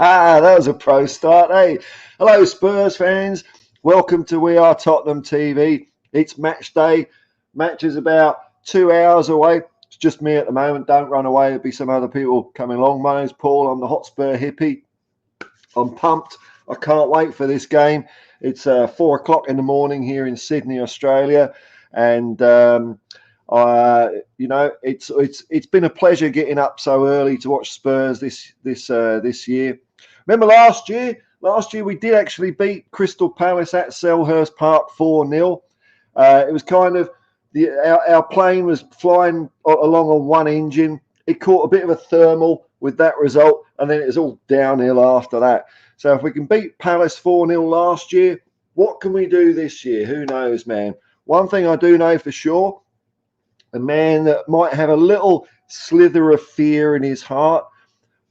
That was a pro start, eh? Hello, Spurs fans. Welcome to We Are Tottenham TV. It's match day. Match is about 2 hours away. It's just me at the moment. Don't run away. There'll be some other people coming along. My name's Paul. I'm the Hotspur hippie. I'm pumped. I can't wait for this game. It's 4 o'clock in the morning here in Sydney, Australia, and you know, it's been a pleasure getting up so early to watch Spurs this year. Remember last year? Last year we did actually beat Crystal Palace at Selhurst Park 4-0. It was kind of our plane was flying along on one engine. It caught a bit of a thermal with that result, and then it was all downhill after that. So if we can beat Palace 4-0 last year, what can we do this year? Who knows, man? One thing I do know for sure, a man that might have a little slither of fear in his heart.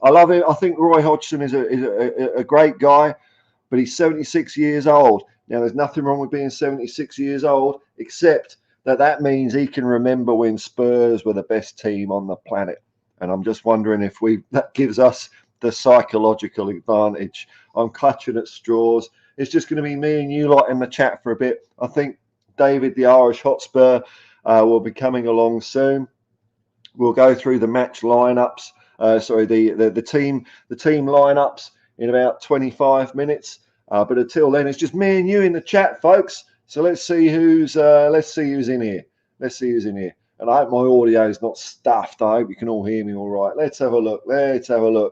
I love him. I think Roy Hodgson is a great guy, but he's 76 years old. Now, there's nothing wrong with being 76 years old, except that means he can remember when Spurs were the best team on the planet. And I'm just wondering if that gives us the psychological advantage. I'm clutching at straws. It's just going to be me and you lot in the chat for a bit. I think David, the Irish Hotspur, will be coming along soon. We'll go through the match lineups. The team lineups in about 25 minutes. But until then, it's just me and you in the chat, folks. So let's see who's in here. Let's see who's in here. And I hope my audio is not stuffed. I hope you can all hear me all right. Let's have a look.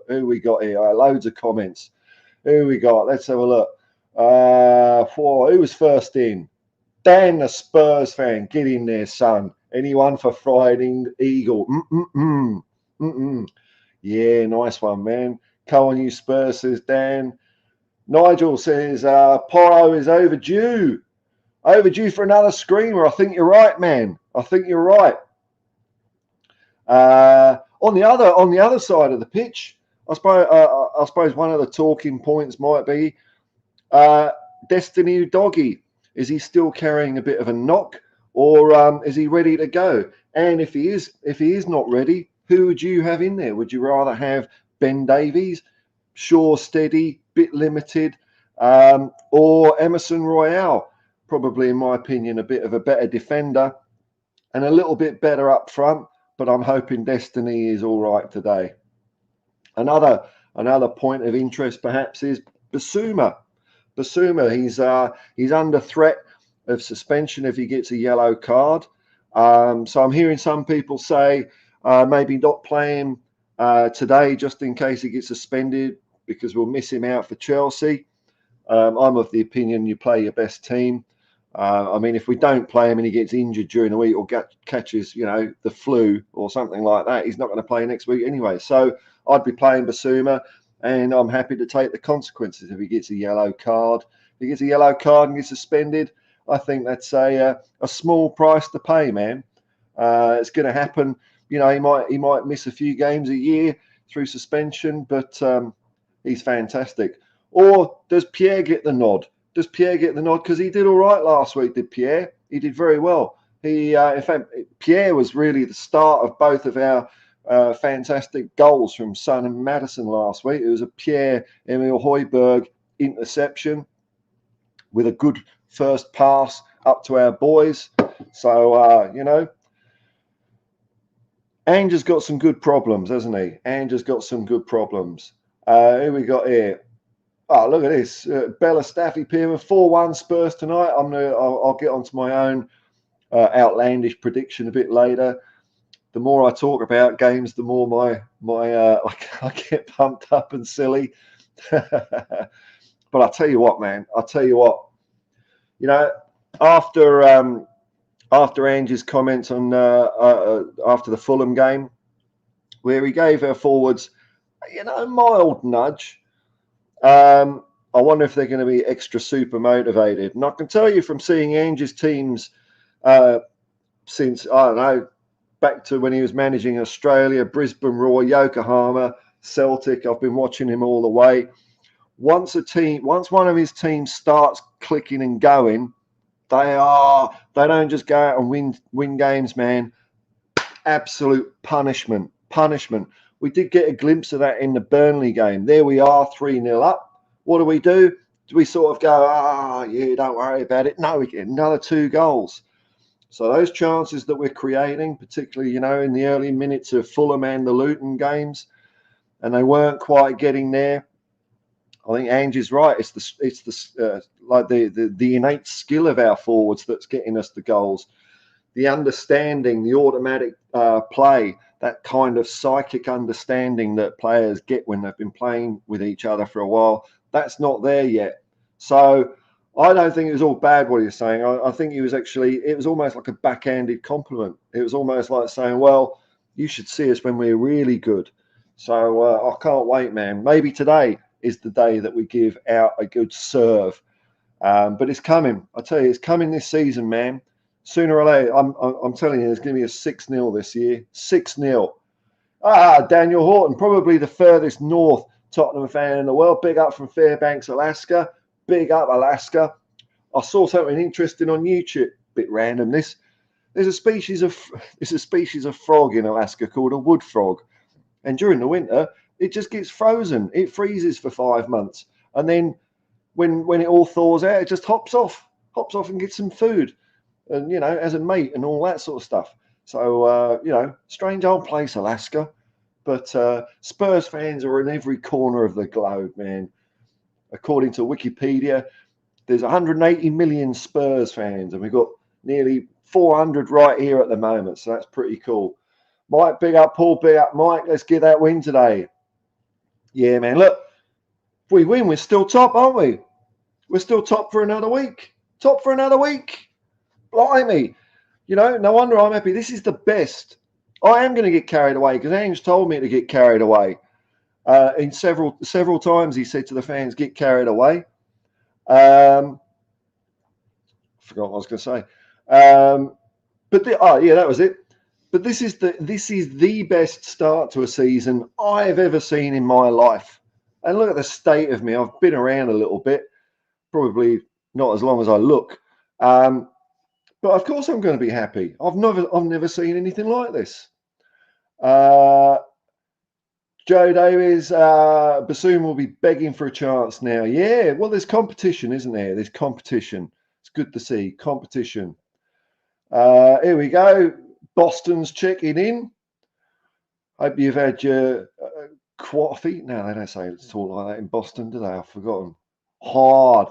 Who we got here? Loads of comments. Who we got? Let's have a look. Who was first in? Dan, the Spurs fan. Get in there, son. Anyone for Friday Eagle? Yeah, nice one, man. Come on, you Spurs, says Dan. Nigel says, Porro is overdue. Overdue for another screamer. I think you're right, man. I think you're right. On the other side of the pitch, I suppose one of the talking points might be Destiny Doggy. Is he still carrying a bit of a knock, or is he ready to go? And if he is not ready, who would you have in there? Would you rather have Ben Davies, Shaw steady, bit limited, or Emerson Royale? Probably, in my opinion, a bit of a better defender and a little bit better up front. But I'm hoping Destiny is all right today. Another point of interest, perhaps, is Basuma. He's under threat of suspension if he gets a yellow card. So I'm hearing some people say maybe not play him today just in case he gets suspended, because we'll miss him out for Chelsea. I'm of the opinion you play your best team. I mean, if we don't play him and he gets injured during the week or catches, the flu or something like that, he's not going to play next week anyway. So I'd be playing Basuma, and I'm happy to take the consequences if he gets a yellow card. If he gets a yellow card and gets suspended, I think that's a small price to pay, man. It's going to happen. He might miss a few games a year through suspension, but he's fantastic. Or does Pierre get the nod? Because he did all right last week, did Pierre? He did very well. In fact, Pierre was really the start of both of our fantastic goals from Son and Maddison last week. It was a Pierre-Emile Højbjerg interception with a good first pass up to our boys. So, Ange has got some good problems, hasn't he? Who we got here? Oh, look at this. Bella Staffy Pierman, 4-1 Spurs tonight. I'll get onto my own outlandish prediction a bit later. The more I talk about games, the more I get pumped up and silly. But I'll tell you what, man. After Ange's comments on after the Fulham game, where he gave our forwards, a mild nudge. I wonder if they're going to be extra super motivated. And I can tell you from seeing Ange's teams since, I don't know, back to when he was managing Australia, Brisbane Roar, Yokohama, Celtic. I've been watching him all the way. Once one of his teams starts clicking and going, they don't just go out and win games, man. Absolute punishment. We did get a glimpse of that in the Burnley game. There we are, 3-0 up. What do? Do we sort of go, yeah, don't worry about it? No, we get another 2 goals. So those chances that we're creating, particularly, in the early minutes of Fulham and the Luton games, and they weren't quite getting there. I think Ange is right. It's the innate skill of our forwards that's getting us the goals. the understanding, the automatic play, that kind of psychic understanding that players get when they've been playing with each other for a while, that's not there yet. So I don't think it was all bad what he was saying. I think he was actually, it was almost like a backhanded compliment. It was almost like saying, well, you should see us when we're really good. So I can't wait, man. Maybe today is the day that we give out a good serve. But it's coming. I tell you, it's coming this season, man. Sooner or later, I'm telling you, there's going to be a 6-0 this year. 6-0. Daniel Horton, probably the furthest north Tottenham fan in the world. Big up from Fairbanks, Alaska. Big up, Alaska. I saw something interesting on YouTube. Bit random, this. There's a species of frog in Alaska called a wood frog, and during the winter it just gets frozen. It freezes for 5 months, and then when it all thaws out, it just hops off and gets some food, and as a mate and all that sort of stuff. So strange old place, Alaska, but Spurs fans are in every corner of the globe, man. According to Wikipedia, there's 180 million Spurs fans, and we've got nearly 400 right here at the moment, so that's pretty cool. Mike, big up Paul, big up Mike. Let's get that win today. Yeah, man. Look, if we win, we're still top, aren't we? We're still top for another week. Top for another week. Blimey. No wonder I'm happy. This is the best. I am going to get carried away because Ange told me to get carried away. In several times he said to the fans, get carried away. Forgot what I was going to say. That was it. But this is the best start to a season I've ever seen in my life. And look at the state of me. I've been around a little bit, probably not as long as I look. But of course I'm going to be happy. I've never seen anything like this. Joe Davies, Bassoon will be begging for a chance now. Yeah, well, there's competition, isn't there? There's competition. It's good to see competition. Here we go. Boston's checking in. Hope you've had your coffee. No, they don't say it's talk like that in Boston, do they? I've forgotten. Hard.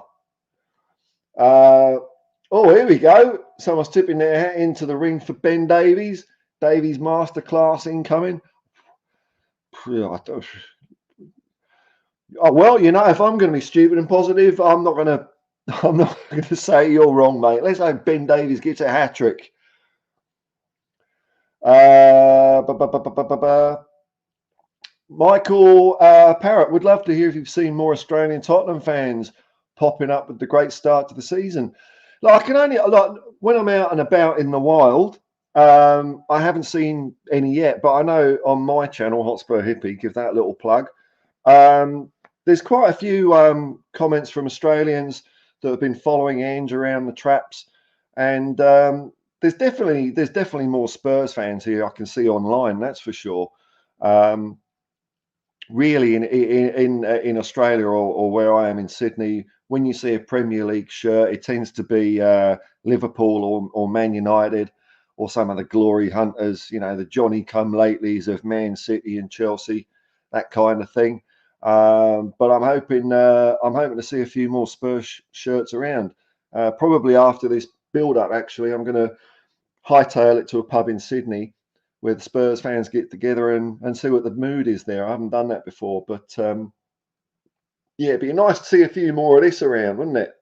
Here we go. Someone's tipping their hat into the ring for Ben Davies. Davies masterclass incoming. Oh, well, if I'm going to be stupid and positive, I'm not going to say you're wrong, mate. Let's hope Ben Davies gets a hat trick. Michael Parrott would love to hear if you've seen more Australian Tottenham fans popping up with the great start to the season. I can only when I'm out and about in the wild, I haven't seen any yet, but I know on my channel, Hotspur Hippie, give that a little plug. There's quite a few comments from Australians that have been following Ange around the traps, and there's definitely more Spurs fans here I can see online. That's for sure. Really, in Australia or where I am in Sydney, when you see a Premier League shirt, it tends to be Liverpool or Man United or some of the glory hunters. The Johnny come latelys of Man City and Chelsea, that kind of thing. But I'm hoping to see a few more Spurs shirts around. Probably after this build-up, actually, I'm going to hightail it to a pub in Sydney where the Spurs fans get together and see what the mood is there. I haven't done that before, but it'd be nice to see a few more of this around, wouldn't it?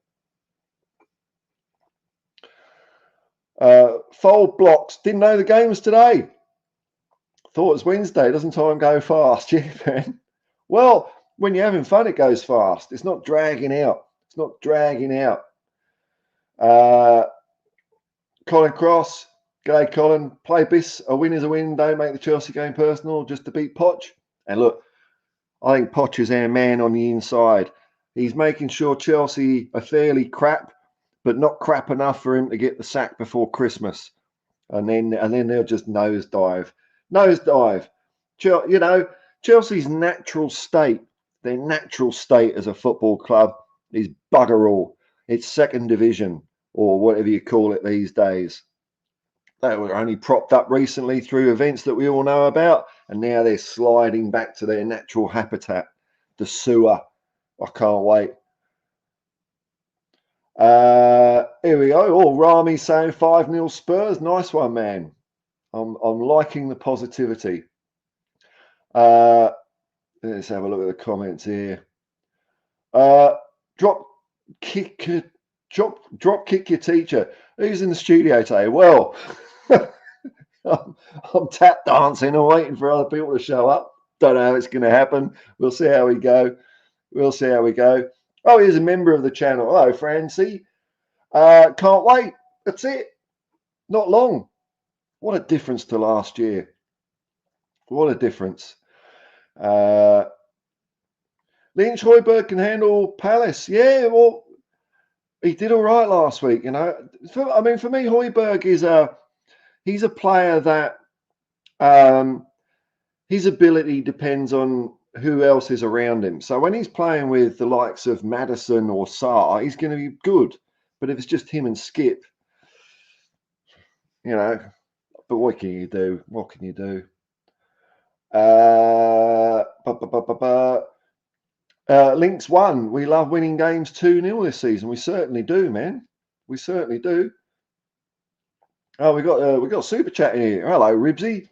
Fold blocks. Didn't know the game was today. Thought it was Wednesday. Doesn't time go fast? Yeah, man. Well, when you're having fun, it goes fast. It's not dragging out. Colin Cross. G'day, Colin. Play bis. A win is a win. Don't make the Chelsea game personal just to beat Poch. And look, I think Poch is our man on the inside. He's making sure Chelsea are fairly crap, but not crap enough for him to get the sack before Christmas. And then they'll just nosedive. Chelsea's natural state, their natural state as a football club is bugger all. It's second division or whatever you call it these days. They were only propped up recently through events that we all know about, and now they're sliding back to their natural habitat, the sewer. I can't wait. Here we go. Oh, Rami saying 5-0 Spurs. Nice one, man. I'm liking the positivity. Let's have a look at the comments here. Drop kick your teacher. Who's in the studio today? Well, I'm tap dancing and waiting for other people to show up. Don't know how it's going to happen. We'll see how we go. We'll see how we go. Oh, he's a member of the channel. Hello, Francie. Can't wait. That's it. Not long. What a difference to last year. What a difference. Lynch Højbjerg can handle Palace. Yeah, well, he did all right last week, you know. I mean, for me, Højbjerg he's a player that his ability depends on who else is around him. So when he's playing with the likes of Maddison or Sarr, he's going to be good. But if it's just him and Skip, you know, but what can you do? What can you do? Links won. We love winning games 2-0 this season. We certainly do, man. We certainly do. Oh, we got super chat in here. Hello, Ribsy.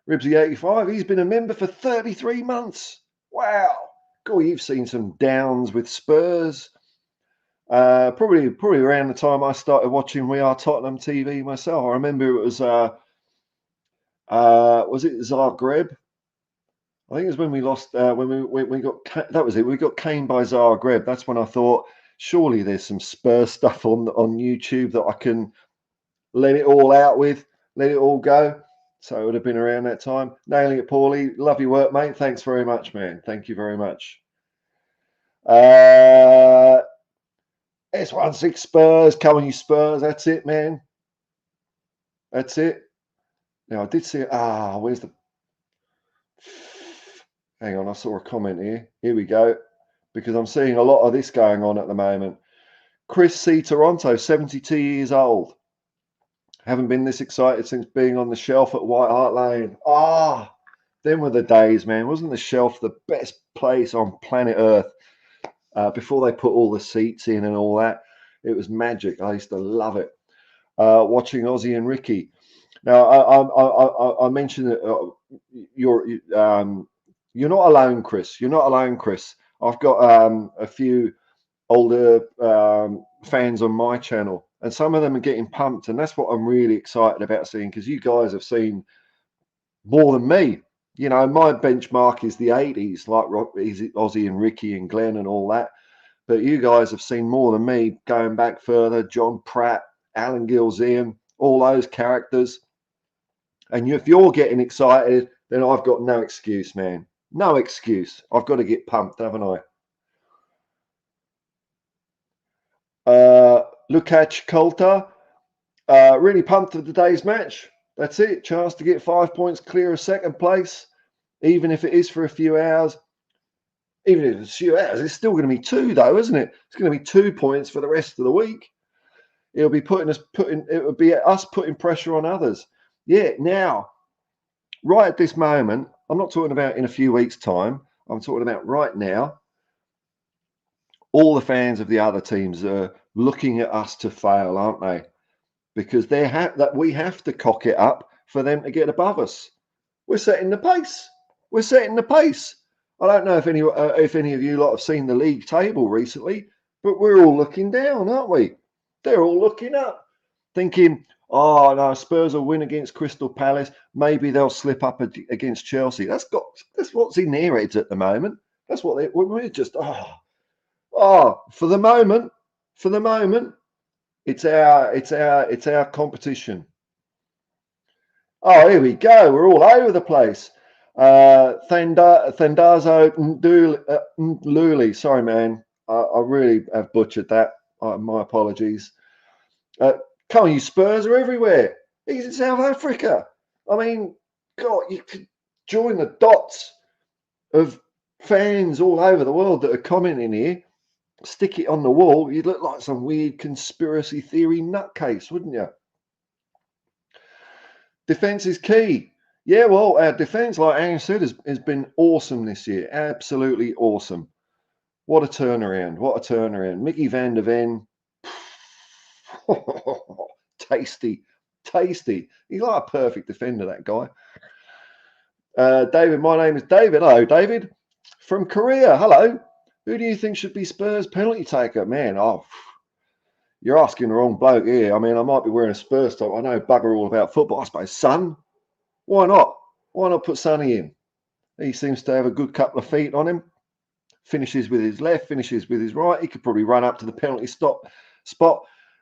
Ribsy85. He's been a member for 33 months. Wow. God, you've seen some downs with Spurs. Probably around the time I started watching We Are Tottenham TV myself. I remember it was it Zagreb? I think it was when we lost when we got that was it. We got caned by Zagreb. That's when I thought surely there's some Spurs stuff on YouTube that I can let it all out with, let it all go. So it would have been around that time. Nailing it, Paulie. Love your work, mate. Thanks very much, man. Thank you very much. S16 Spurs. Come on, you Spurs. That's it, man. That's it. Now, I did see it. Where's the... Hang on, I saw a comment here. Here we go. Because I'm seeing a lot of this going on at the moment. Chris C. Toronto, 72 years old. Haven't been this excited since being on the shelf at White Hart Lane. Them were the days, man. Wasn't the shelf the best place on planet Earth? Before they put all the seats in and all that. It was magic. I used to love it. Watching Ozzy and Ricky. Now, I mentioned that you're not alone, Chris. You're not alone, Chris. I've got a few older fans on my channel, and some of them are getting pumped, and that's what I'm really excited about seeing, because you guys have seen more than me. You know, my benchmark is the 80s, like Ozzy and Ricky and Glenn and all that. But you guys have seen more than me, going back further. John Pratt, Alan Gilzean, all those characters. And if you're getting excited, then I've got no excuse, man. No excuse. I've got to get pumped, haven't I? Lukac Coulter, really pumped for today's match. That's it. Chance to get 5 points clear of second place, even if it is for a few hours. Even if it's a few hours, it's still going to be 2, though, isn't it? It's going to be 2 points for the rest of the week. It'll be it would be us putting pressure on others. Yeah, now, right at this moment, I'm not talking about in a few weeks' time. I'm talking about right now. All the fans of the other teams are looking at us to fail, aren't they? Because we have to cock it up for them to get above us. We're setting the pace. We're setting the pace. I don't know if any of you lot have seen the league table recently, but we're all looking down, aren't we? They're all looking up, thinking, oh no, Spurs will win against Crystal Palace. Maybe they'll slip up against Chelsea. That's what's in their heads at the moment. That's what we're just for the moment. It's our competition. Oh, here we go. We're all over the place. Thandazo Luli. Sorry, man. I really have butchered that. My apologies. Come on, you Spurs are everywhere. He's in South Africa. I mean, God, you could join the dots of fans all over the world that are commenting here. Stick it on the wall. You'd look like some weird conspiracy theory nutcase, wouldn't you? Defense is key. Yeah, well, our defense, like Angus said, has been awesome this year. Absolutely awesome. What a turnaround. What a turnaround. Mickey van der Ven, Tasty, tasty. He's like a perfect defender, that guy. David, my name is David. Hello, David. From Korea. Hello. Who do you think should be Spurs penalty taker? Man, you're asking the wrong bloke here. I mean, I might be wearing a Spurs top. I know bugger all about football. I suppose Son. Why not? Why not put Sonny in? He seems to have a good couple of feet on him. Finishes with his left, finishes with his right. He could probably run up to the penalty spot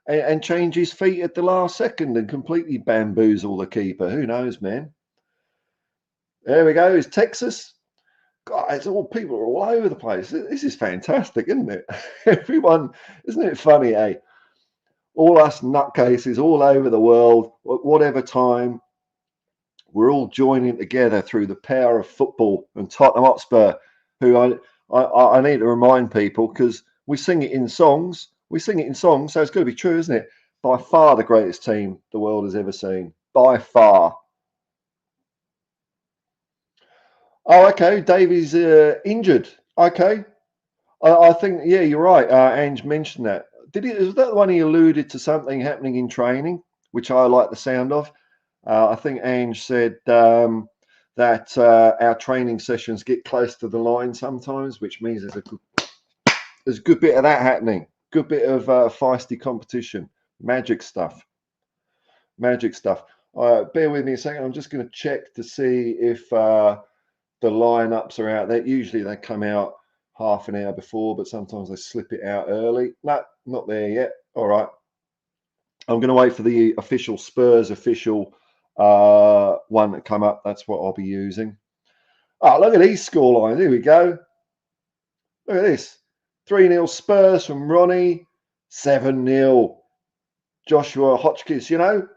and change his feet at the last second and completely bamboozle the keeper. Who knows, man? There we go. It's Texas. God, it's all people are all over the place. This is fantastic, isn't it? Everyone, isn't it funny, eh? All us nutcases all over the world, whatever time, we're all joining together through the power of football and Tottenham Hotspur, who I need to remind people, because we sing it in songs. We sing it in songs, so it's got to be true, isn't it? By far the greatest team the world has ever seen. By far. Oh, okay. Davey's injured. Okay. I think, yeah, you're right. Ange mentioned that. Was that the one he alluded to something happening in training, which I like the sound of? I think Ange said that our training sessions get close to the line sometimes, which means there's a good bit of that happening. Good bit of feisty competition. Magic stuff. Magic stuff. Bear with me a second. I'm just going to check to see if the lineups are out there. Usually they come out half an hour before, but sometimes they slip it out early. No, not there yet. All right. I'm going to wait for the official Spurs official one to come up. That's what I'll be using. Oh, look at these score lines. Here we go. Look at this. 3-0 Spurs from Ronnie. 7-0 Joshua Hotchkiss. You know,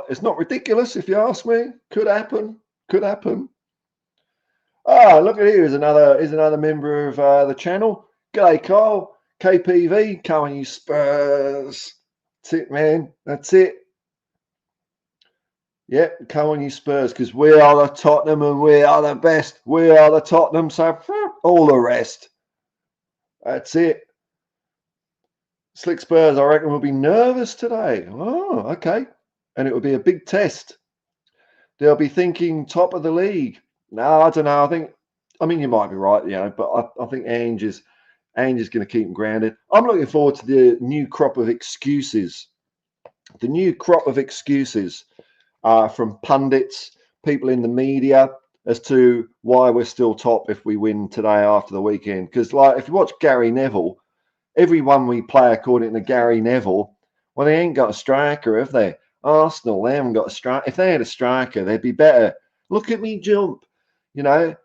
it's not ridiculous if you ask me. Could happen. Could happen. Ah, look at here. Here's another member of the channel. G'day, Kyle. KPV. Come on, you Spurs. That's it, man. That's it. Yep, come on, you Spurs, because we are the Tottenham and we are the best. We are the Tottenham, so all the rest. That's it. Slick Spurs, I reckon, will be nervous today. Oh, okay. And it will be a big test. They'll be thinking top of the league. No, I don't know. I mean, you might be right, you know, but I think Ange is going to keep them grounded. I'm looking forward to the new crop of excuses. The new crop of excuses from pundits, people in the media, as to why we're still top if we win today after the weekend. Because, like, if you watch Gary Neville, everyone we play according to Gary Neville, well, they ain't got a striker, have they? Arsenal, they haven't got a striker. If they had a striker, they'd be better. Look at me jump. You know,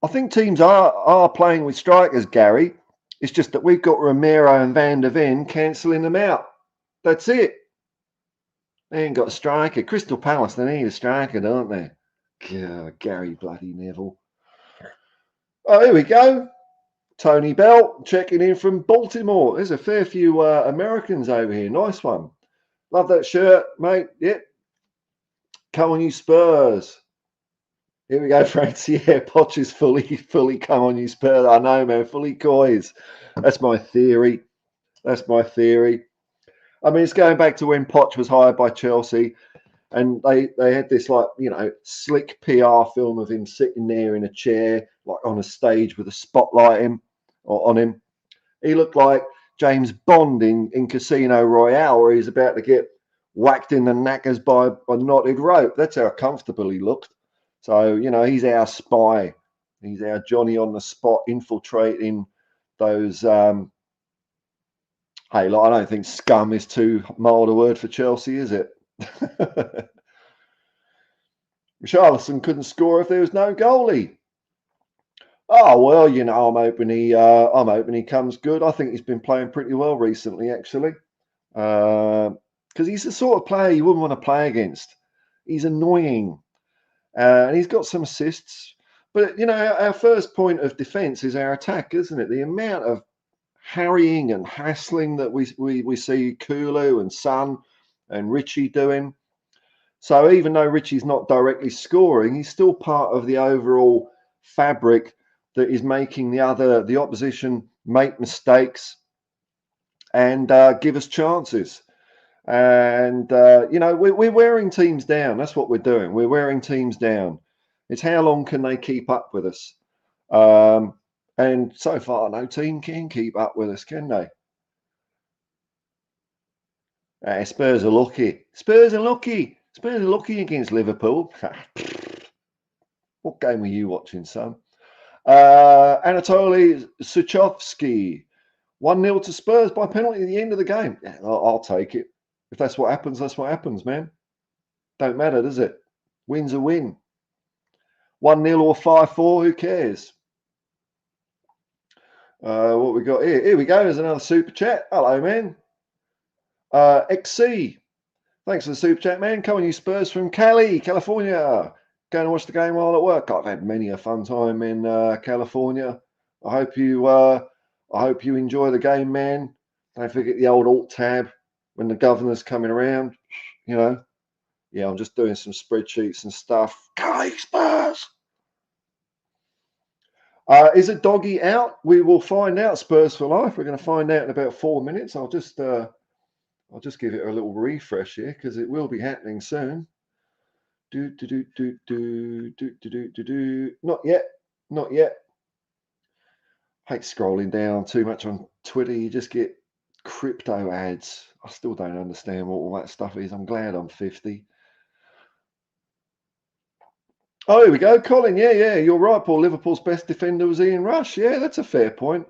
I think teams are playing with strikers, Gary. It's just that we've got Romero and Van der Ven cancelling them out. That's it. They ain't got a striker. Crystal Palace, they need a striker, don't they? God, Gary bloody Neville. Oh, here we go. Tony Bell checking in from Baltimore. There's a fair few Americans over here. Nice one. Love that shirt, mate. Yep. Come on, you Spurs. Here we go, Francie. Yeah, Poch is fully come on, you Spurs. I know, man. Fully coys. That's my theory. That's my theory. I mean, it's going back to when Poch was hired by Chelsea, and they had this, like, you know, slick PR film of him sitting there in a chair, like on a stage with a spotlight on him. He looked like James Bond in Casino Royale, where he's about to get whacked in the knackers by knotted rope. That's how comfortable he looked. So, you know, he's our spy. He's our Johnny on the spot, infiltrating those. Hey, look, I don't think scum is too mild a word for Chelsea, is it? Richarlison couldn't score if there was no goalie. Oh well, you know, I'm hoping he comes good. I think he's been playing pretty well recently, actually, because he's the sort of player you wouldn't want to play against. He's annoying, and he's got some assists. But you know, our first point of defence is our attack, isn't it? The amount of harrying and hassling that we see Kulu and Son and Richie doing. So even though Richie's not directly scoring, he's still part of the overall fabric that is making the opposition make mistakes and give us chances. And, you know, we're wearing teams down. That's what we're doing. We're wearing teams down. It's how long can they keep up with us? And so far, no team can keep up with us, can they? Spurs are lucky. Spurs are lucky. Spurs are lucky against Liverpool. What game were you watching, son? Anatoly Suchovsky. 1-0 to Spurs by penalty at the end of the game. Yeah, I'll take it. If that's what happens, that's what happens, man. Don't matter, does it? Win's a win. 1-0 or 5-4, who cares? What we got here? Here we go. There's another super chat. Hello, man. XC. Thanks for the super chat, man. Come on, you Spurs from Cali, California. Going to watch the game while at work. I've had many a fun time in California. I hope you enjoy the game, man. Don't forget the old alt tab when the governor's coming around. You know. Yeah, I'm just doing some spreadsheets and stuff. Cali Spurs. Is a doggy out? We will find out. Spurs for life. We're going to find out in about 4 minutes. I'll just give it a little refresh here because it will be happening soon. Not yet. Not yet. Hate scrolling down too much on Twitter. You just get crypto ads. I still don't understand what all that stuff is. I'm glad I'm 50. Oh, here we go. Colin, yeah, you're right, Paul. Liverpool's best defender was Ian Rush. Yeah, that's a fair point.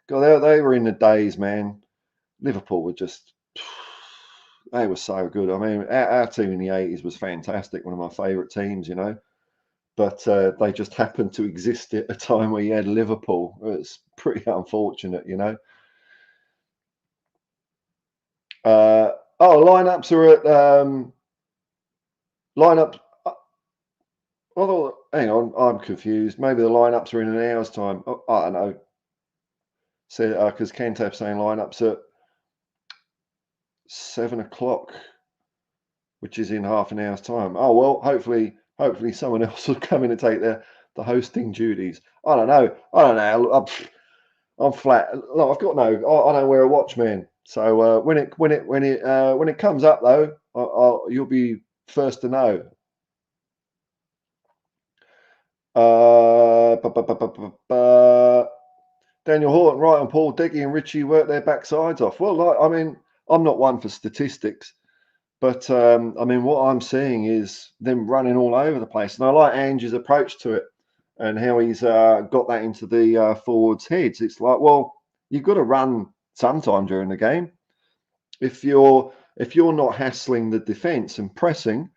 God, they were in the days, man. Liverpool were just, they were so good. I mean, our team in the 80s was fantastic. One of my favourite teams, you know. But they just happened to exist at a time where you had Liverpool. It's pretty unfortunate, you know. Lineups are at lineups. Although, hang on, I'm confused. Maybe the lineups are in an hour's time. Oh, I don't know. So, because Kentab's saying lineups at 7 o'clock, which is in half an hour's time. Oh well, hopefully someone else will come in and take the hosting duties. I don't know. I'm flat. No, I've got no. I don't wear a watch, man. So when it comes up though, you'll be first to know. Daniel Horton, right, and Paul Diggy and Richie work their backsides off. Well, I mean, I'm not one for statistics, but I mean, what I'm seeing is them running all over the place, and I like Ange's approach to it and how he's got that into the forwards' heads. It's like, well, you've got to run sometime during the game. If you're not hassling the defence and pressing,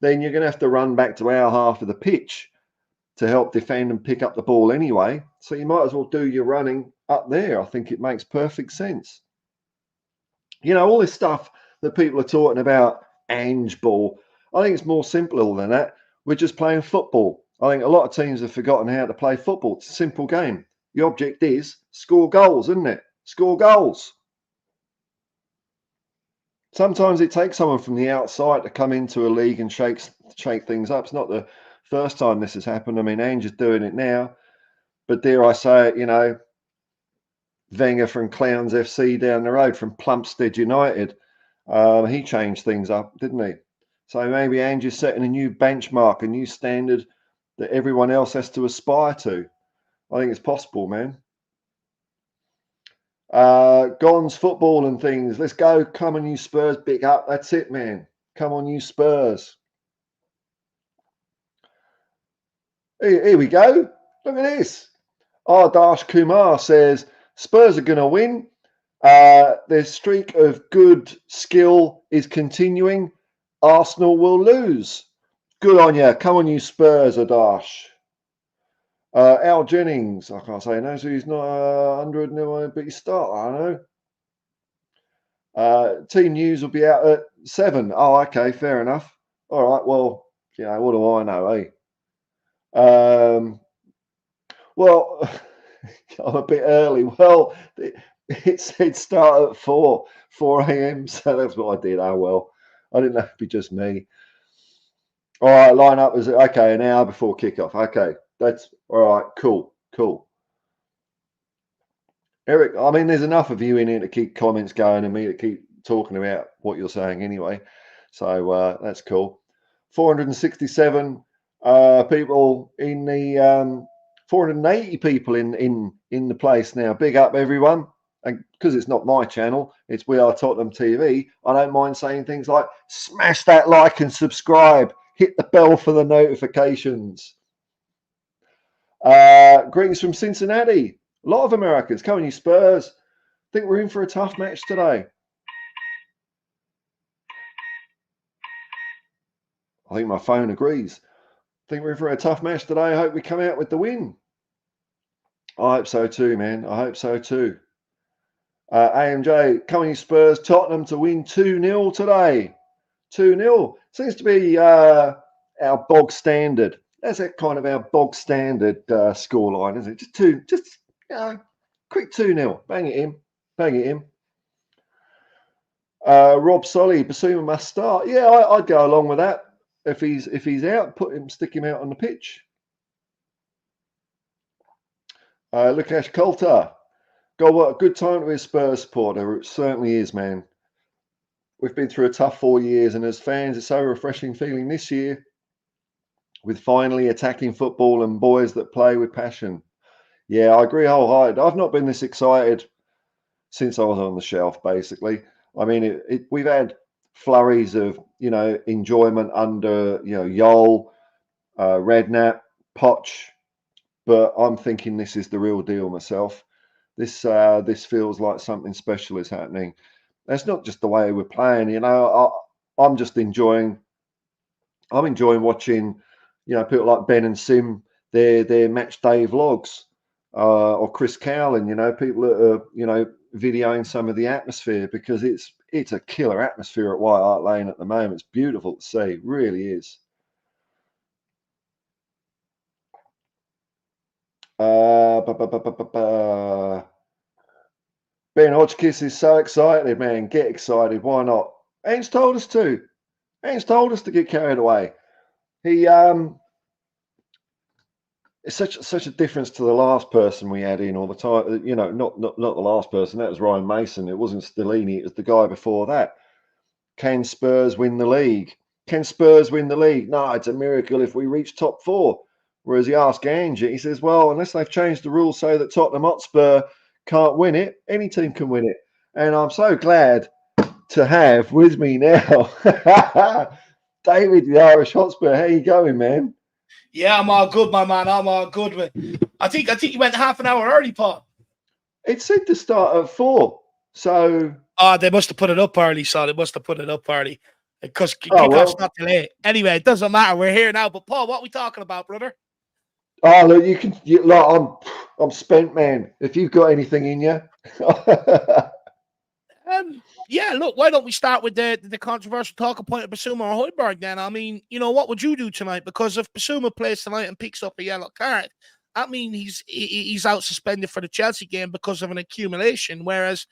then you're going to have to run back to our half of the pitch to help defend and pick up the ball anyway. So you might as well do your running up there. I think it makes perfect sense. You know, all this stuff that people are talking about, Ange ball, I think it's more simple than that. We're just playing football. I think a lot of teams have forgotten how to play football. It's a simple game. The object is score goals, isn't it? Score goals. Sometimes it takes someone from the outside to come into a league and shake things up. It's not the first time this has happened. I mean, Ange is doing it now. But dare I say it, you know, Wenger from Clowns FC down the road from Plumstead United, he changed things up, didn't he? So maybe Ange is setting a new benchmark, a new standard that everyone else has to aspire to. I think it's possible, man. Gon's football and things. Let's go. Come on, you Spurs. Big up. That's it, man. Come on, you Spurs. Here we go. Look at this. Ardash Kumar says Spurs are going to win. Their streak of good skill is continuing. Arsenal will lose. Good on you. Come on, you Spurs, Ardash. Al Jennings, I can't say no, so he's not 100, no, but he's start, I know. Team news will be out at 7. Oh, okay, fair enough. All right, well, you know, what do I know, eh? Well, I'm a bit early. Well, it said start at 4 a.m. So that's what I did. Oh, well, I didn't know it'd be just me. All right, line up is okay, an hour before kickoff. Okay, that's all right. Cool. Eric, I mean, there's enough of you in here to keep comments going and me to keep talking about what you're saying anyway. So that's cool. 467 people in the 480 people in the place now. Big up, everyone. And because it's not my channel, it's We Are Tottenham TV, I don't mind saying things like smash that like and subscribe. Hit the bell for the notifications. Greetings from Cincinnati. A lot of Americans. Come on, you Spurs. Think we're in for a tough match today. I think my phone agrees. Think we're in for a tough match today. I hope we come out with the win. I hope so too, man. I hope so too. AMJ, come on, you Spurs. Tottenham to win 2-0 today. 2-0. Seems to be our bog standard. That's that kind of our bog standard scoreline, isn't it? Just quick 2-0. Bang it in. Bang it in. Rob Solly, Basuma must start. Yeah, I'd go along with that. If he's out, stick him out on the pitch. Lukash Coulter, God, what a good time to be a Spurs supporter. It certainly is, man. We've been through a tough 4 years, and as fans, it's so refreshing feeling this year with finally attacking football and boys that play with passion. Yeah, I agree wholeheartedly. I've not been this excited since I was on the shelf, basically. I mean, we've had flurries of, enjoyment under, Yol, Redknapp, Poch, but I'm thinking this is the real deal myself. This feels like something special is happening. That's not just the way we're playing, I'm just enjoying. I'm enjoying watching, people like Ben and Sim, their match day vlogs, or Chris Cowling, people that are, videoing some of the atmosphere, because it's a killer atmosphere at White Hart Lane at the moment. It's beautiful to see, it really is. Ben Hodgkiss is so excited, man. Get excited. Why not? Ainge told us to. Ainge told us to get carried away. He it's such a difference to the last person we had in all the time. Not the last person. That was Ryan Mason. It wasn't Stellini. It was the guy before that. Can Spurs win the league? Can Spurs win the league? No, it's a miracle if we reach top 4. Whereas he asked Ange, he says, well, unless they've changed the rules so that Tottenham Hotspur can't win it, any team can win it. And I'm so glad to have with me now David, the Irish Hotspur. How you going, man? Yeah, I'm all good, my man. I'm all good. I think you went half an hour early, Paul. It said to start at 4. So they must have put it up early, so they must have put it up early. Because kickoff's not delayed. Anyway, it doesn't matter. We're here now. But Paul, what are we talking about, brother? Oh, look, I'm spent, man. If you've got anything in you. Yeah, look, why don't we start with the controversial talking point of Basuma or Højbjerg then? I mean, what would you do tonight? Because if Basuma plays tonight and picks up a yellow card, that means he's out suspended for the Chelsea game because of an accumulation. Whereas,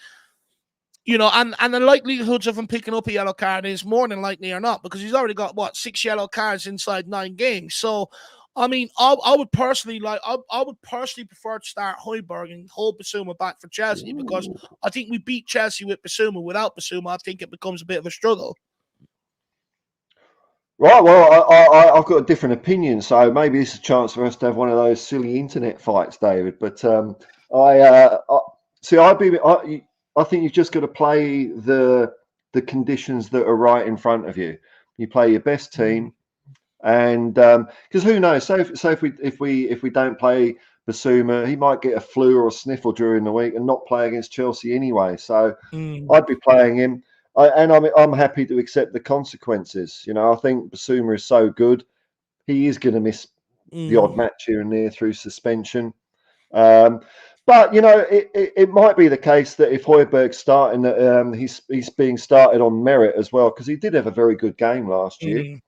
and the likelihoods of him picking up a yellow card is more than likely or not, because he's already got 6 yellow cards inside 9 games. So, I mean, I would personally prefer to start Højbjerg and hold Basuma back for Chelsea, because I think we beat Chelsea with Basuma. Without Basuma, I think it becomes a bit of a struggle. Right, well, I've got a different opinion, so maybe it's a chance for us to have one of those silly internet fights, David. But I think you've just got to play the conditions that are right in front of you. You play your best team. And because who knows? So if we don't play Basuma, he might get a flu or a sniffle during the week and not play against Chelsea anyway. So I'd be playing him, and I'm happy to accept the consequences. I think Basuma is so good; he is going to miss the odd match here and there through suspension. But it might be the case that if Højbjerg's starting, that he's being started on merit as well, because he did have a very good game last year.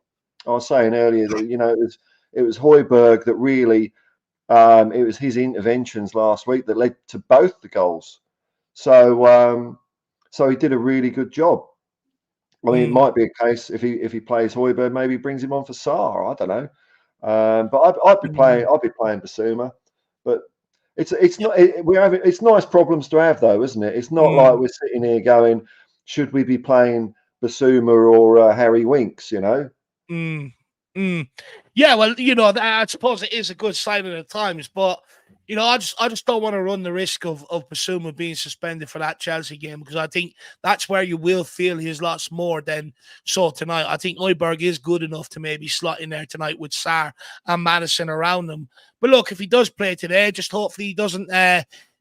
I was saying earlier that it was Højbjerg that really it was his interventions last week that led to both the goals. So he did a really good job. I mean, it might be a case if he plays Højbjerg, maybe he brings him on for Sarr. I don't know, but I'd be playing Basuma. But It's not it's nice problems to have though, isn't it? It's not like Mm, we're sitting here going, should we be playing Basuma or Harry Winks? You know. mm, mm. Yeah, well, I suppose it is a good sign of the times, but I just don't want to run the risk of Basuma being suspended for that Chelsea game, because I think that's where you will feel his loss more than so tonight. I think Oiberg is good enough to maybe slot in there tonight with Sarr and Madison around him. But look, if he does play today, just hopefully he doesn't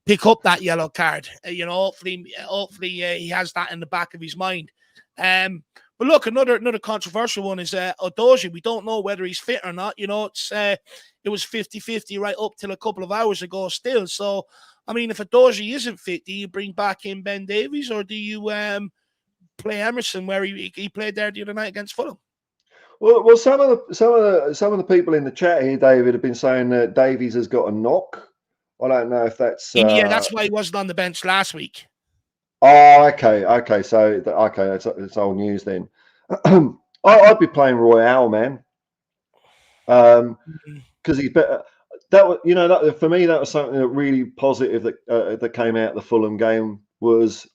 pick up that yellow card. Hopefully he has that in the back of his mind. But look, another controversial one is Odoji. We don't know whether he's fit or not. It was 50-50 right up till a couple of hours ago still. So, I mean, if Odoji isn't fit, do you bring back in Ben Davies, or do you play Emerson where he played there the other night against Fulham? Well, some of the people in the chat here, David, have been saying that Davies has got a knock. I don't know if that's. Yeah, that's why he wasn't on the bench last week. Oh, okay. So, okay, that's old news then. I'd be playing Royale, man, Mm, because he's better. That was, that for me, that was something that really positive that came out of the Fulham game was,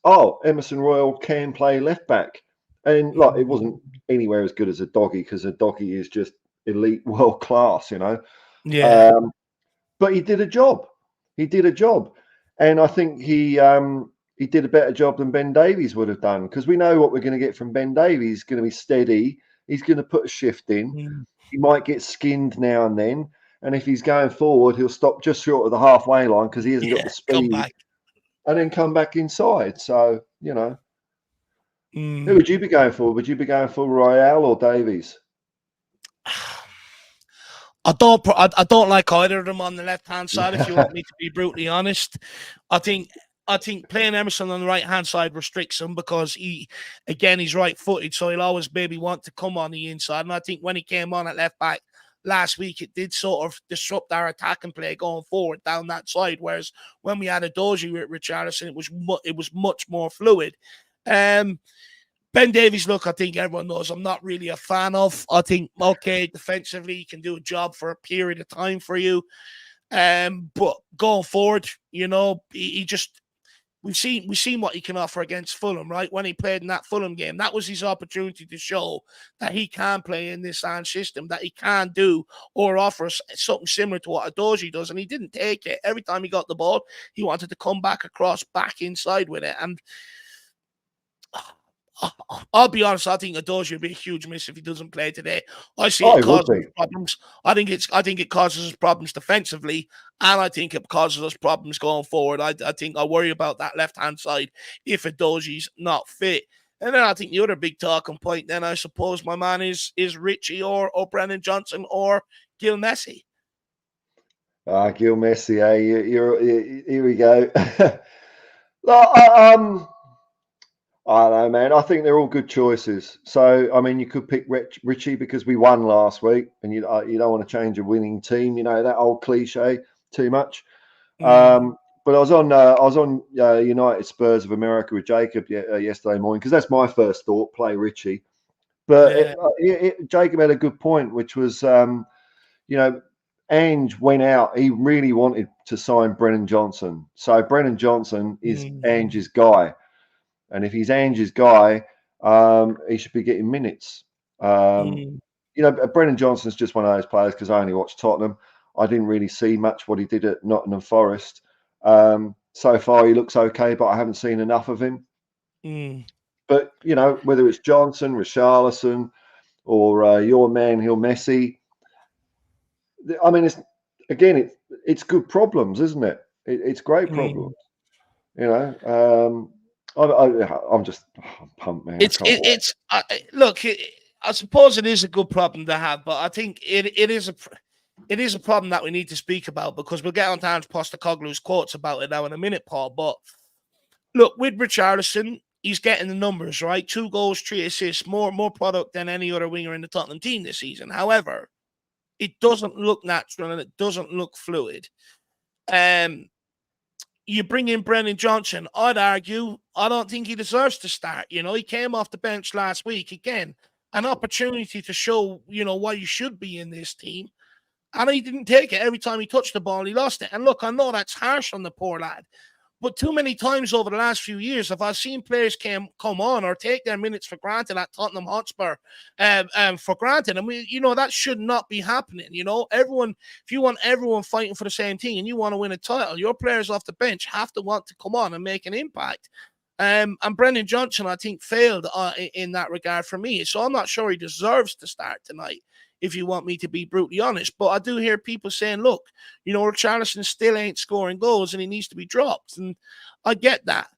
Emerson Royal can play left back, and like it wasn't anywhere as good as a doggy, because a doggy is just elite, world class, Yeah. Um, but he did a job. He did a job, and I think he did a better job than Ben Davies would have done, because we know what we're going to get from Ben Davies. He's going to be steady. He's going to put a shift in. Mm. He might get skinned now and then, and if he's going forward, he'll stop just short of the halfway line because he hasn't got Yeah, the come speed, back. and then come back inside. So who Mm. would you be going for? Would you be going for Royale or Davies? I don't like either of them on the left hand side. If you want me to be brutally honest, I think I think playing Emerson on the right hand side restricts him, because he's right footed, so he'll always maybe want to come on the inside. And I think when he came on at left back last week, it did sort of disrupt our attacking play going forward down that side. Whereas when we had a Doji with Richarlison, it was much more fluid. Um, Ben Davies, look, I think everyone knows I'm not really a fan of. I think, okay, defensively, he can do a job for a period of time for you. But going forward, he just we've seen what he can offer against Fulham, right? When he played in that Fulham game, that was his opportunity to show that he can play in this Ange system, that he can do or offer something similar to what Adoji does, and he didn't take it. Every time he got the ball, he wanted to come back across, back inside with it, and I'll be honest. I think Adoji would be a huge miss if he doesn't play today. I see Oh, it he would causing be. us problems. I think it causes us problems defensively, and I think it causes us problems going forward. I think I worry about that left hand side if Adoji's not fit. And then I think the other big talking point, then I suppose, my man, is Richie or Brennan Johnson or Gil Messi. Gil Messi, here we go. Well, I don't know, man. I think they're all good choices. So, I mean, you could pick Richie because we won last week, and you don't want to change a winning team. That old cliche too much. Mm, But I was on United Spurs of America with Jacob yesterday morning, because that's my first thought: play Richie. But yeah. Jacob had a good point, which was, Ange went out. He really wanted to sign Brennan Johnson. So Brennan Johnson is Mm, Ange's guy. And if he's Ange's guy, he should be getting minutes. Um, mm, Brennan Johnson's just one of those players, because I only watched Tottenham. I didn't really see much what he did at Nottingham Forest. So far, he looks okay, but I haven't seen enough of him. mm, But, whether it's Johnson, Richarlison, or your man, Hill Messi, I mean, it's good problems, isn't it? It's great mm. problems. I'm just pumped, man. I It's can't it, wait. it's look. I suppose it is a good problem to have, but I think it is a problem that we need to speak about, because we'll get on to Ange Postecoglou's quotes about it now in a minute, Paul. But look, with Richarlison, he's getting the numbers right: 2 goals, 3 assists, more product than any other winger in the Tottenham team this season. However, it doesn't look natural and it doesn't look fluid. Um, you bring in Brennan Johnson, I'd argue I don't think he deserves to start. He came off the bench last week. Again, an opportunity to show, why you should be in this team. and he didn't take it. Every time he touched the ball, he lost it. And look, I know that's harsh on the poor lad, but too many times over the last few years, if I've seen players come on or take their minutes for granted at Tottenham Hotspur, for granted, and that should not be happening. Everyone, if you want everyone fighting for the same thing and you want to win a title, your players off the bench have to want to come on and make an impact. And Brendan Johnson, I think, failed in that regard for me. So I'm not sure he deserves to start tonight, if you want me to be brutally honest. But I do hear people saying, look, Richarlison still ain't scoring goals and he needs to be dropped. And I get that.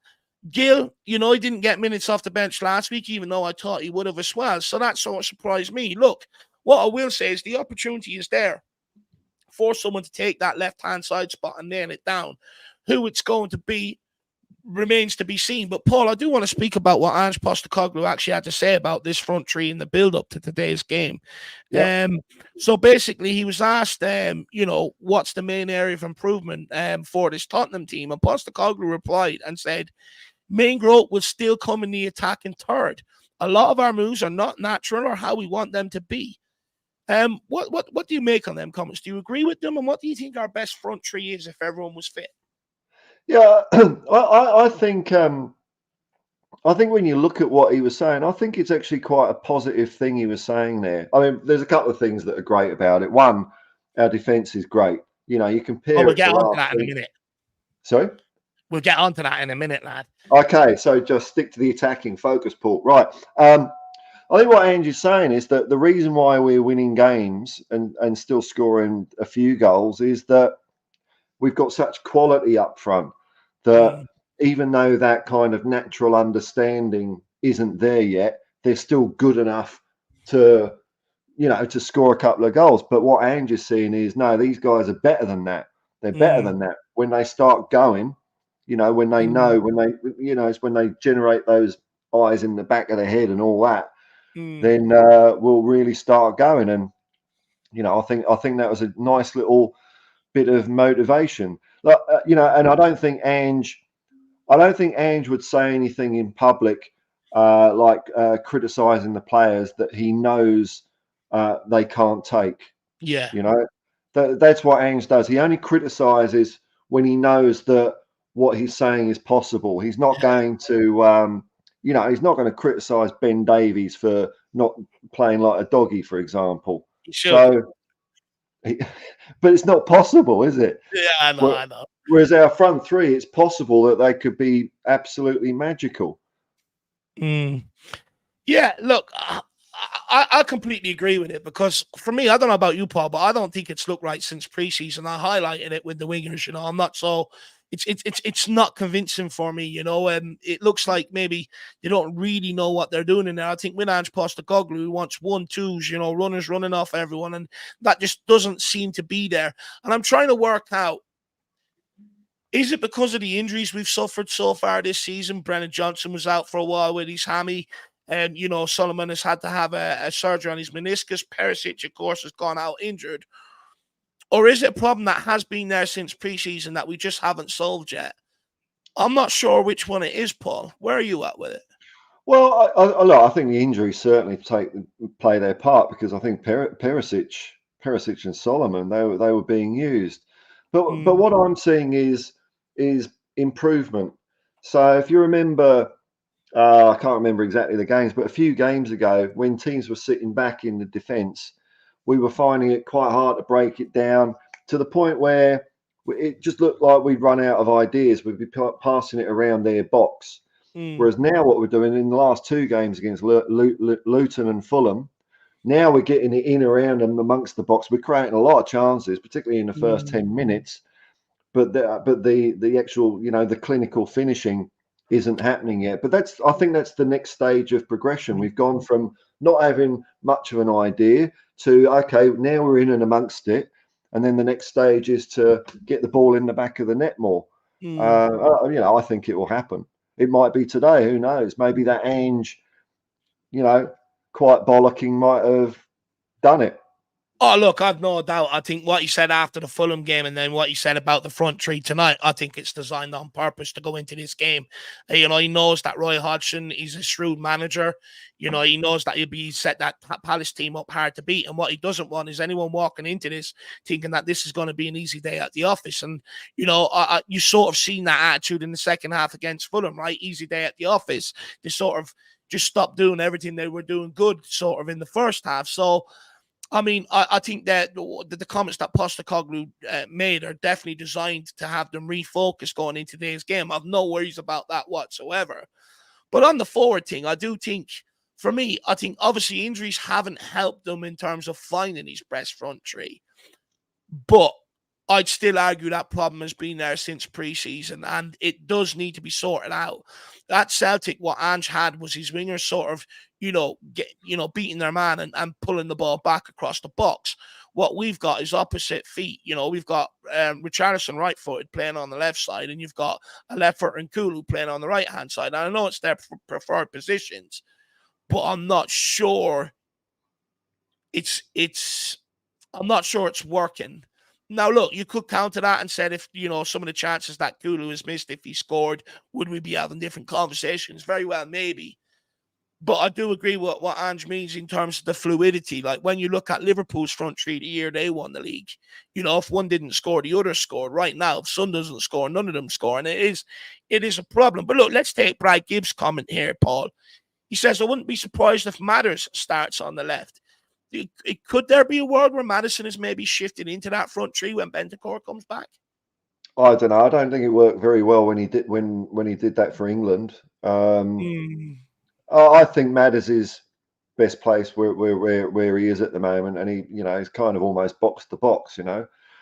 Gill, he didn't get minutes off the bench last week, even though I thought he would have as well. So that sort of surprised me. Look, what I will say is the opportunity is there for someone to take that left-hand side spot and nail it down. Who it's going to be remains to be seen. But Paul, I do want to speak about what Ange Postecoglou actually had to say about this front three in the build-up to today's game. Yep. So basically, he was asked, what's the main area of improvement for this Tottenham team? And Postecoglou replied and said, main growth will still come in the attacking third. A lot of our moves are not natural or how we want them to be. What do you make on them comments? Do you agree with them? And what do you think our best front three is if everyone was fit? Yeah, I think when you look at what he was saying, I think it's actually quite a positive thing he was saying there. I mean, there's a couple of things that are great about it. One, our defence is great. You compare. We'll get on to that in a minute. Sorry? We'll get on to that in a minute, lad. Okay, so just stick to the attacking focus, Paul. Right. I think what Ange is saying is that the reason why we're winning games and still scoring a few goals is that we've got such quality up front that even though that kind of natural understanding isn't there yet, they're still good enough to, to score a couple of goals. But what Ange is seeing is, no, these guys are better than that. They're better than that. When they start going, when they know, it's when they generate those eyes in the back of their head and all that, then we'll really start going. And, I think that was a nice little bit of motivation. And I don't think Ange would say anything in public like criticizing the players that he knows they can't take. Yeah. That's what Ange does. He only criticizes when he knows that what he's saying is possible. He's not going to, he's not going to criticize Ben Davies for not playing like a doggy, for example. Sure. But it's not possible, is it? Yeah, I know. Whereas our front three, it's possible that they could be absolutely magical. Yeah, look, I completely agree with it because for me, I don't know about you, Paul, but I don't think it's looked right since preseason. I highlighted it with the wingers. I'm not so. It's not convincing for me, it looks like maybe they don't really know what they're doing in there. I think with Ange Postecoglou, he wants 1-2s, runners running off everyone, and that just doesn't seem to be there. And I'm trying to work out, is it because of the injuries we've suffered so far this season? Brennan Johnson was out for a while with his hammy, and Solomon has had to have a surgery on his meniscus. Perisic, of course, has gone out injured. Or is it a problem that has been there since preseason that we just haven't solved yet? I'm not sure which one it is, Paul. Where are you at with it? Well, I think the injuries certainly play their part because I think Perisic and Solomon they were being used, but what I'm seeing is improvement. So if you remember, I can't remember exactly the games, but a few games ago when teams were sitting back in the defence, we were finding it quite hard to break it down to the point where it just looked like we'd run out of ideas. We'd be passing it around their box. Whereas now what we're doing in the last two games against Luton and Fulham, now we're getting it in around them amongst the box. We're creating a lot of chances, particularly in the first 10 minutes. But the actual, the clinical finishing isn't happening yet. But I think that's the next stage of progression. We've gone from not having much of an idea to, okay, now we're in and amongst it. And then the next stage is to get the ball in the back of the net more. I think it will happen. It might be today. Who knows? Maybe that Ange, quite bollocking might have done it. Oh, look, I've no doubt. I think what he said after the Fulham game and then what he said about the front three tonight, I think it's designed on purpose to go into this game. He knows that Roy Hodgson, he's a shrewd manager. He knows that he'll be set that Palace team up hard to beat. And what he doesn't want is anyone walking into this thinking that this is going to be an easy day at the office. And, you sort of seen that attitude in the second half against Fulham, right? Easy day at the office. They sort of just stopped doing everything they were doing good, sort of in the first half. So, I mean, I think that the comments that Postecoglou made are definitely designed to have them refocus going into today's game. I've no worries about that whatsoever. But on the forward thing, I do think, for me, I think obviously injuries haven't helped them in terms of finding his best front three. But I'd still argue that problem has been there since pre-season, and it does need to be sorted out. At Celtic, what Ange had was his wingers sort of, beating their man and pulling the ball back across the box. What we've got is opposite feet. We've got Richarlison right-footed playing on the left side, and you've got a left-footer and Kulu playing on the right-hand side. And I know it's their preferred positions, but I'm not sure I'm not sure it's working. Now, look, you could counter that and said if, some of the chances that Kulu has missed, if he scored, would we be having different conversations? Very well, maybe. But I do agree with what Ange means in terms of the fluidity. Like when you look at Liverpool's front three the year they won the league, if one didn't score, the other scored. Right now, if Son doesn't score, none of them score. And it is a problem. But look, let's take Brad Gibbs' comment here, Paul. He says, I wouldn't be surprised if Matters starts on the left. Could there be a world where Maddison is maybe shifted into that front three when Bentancur comes back? I don't know. I don't think it worked very well when he did that for England. I think Madders is best place where he is at the moment, and he's kind of almost box to box.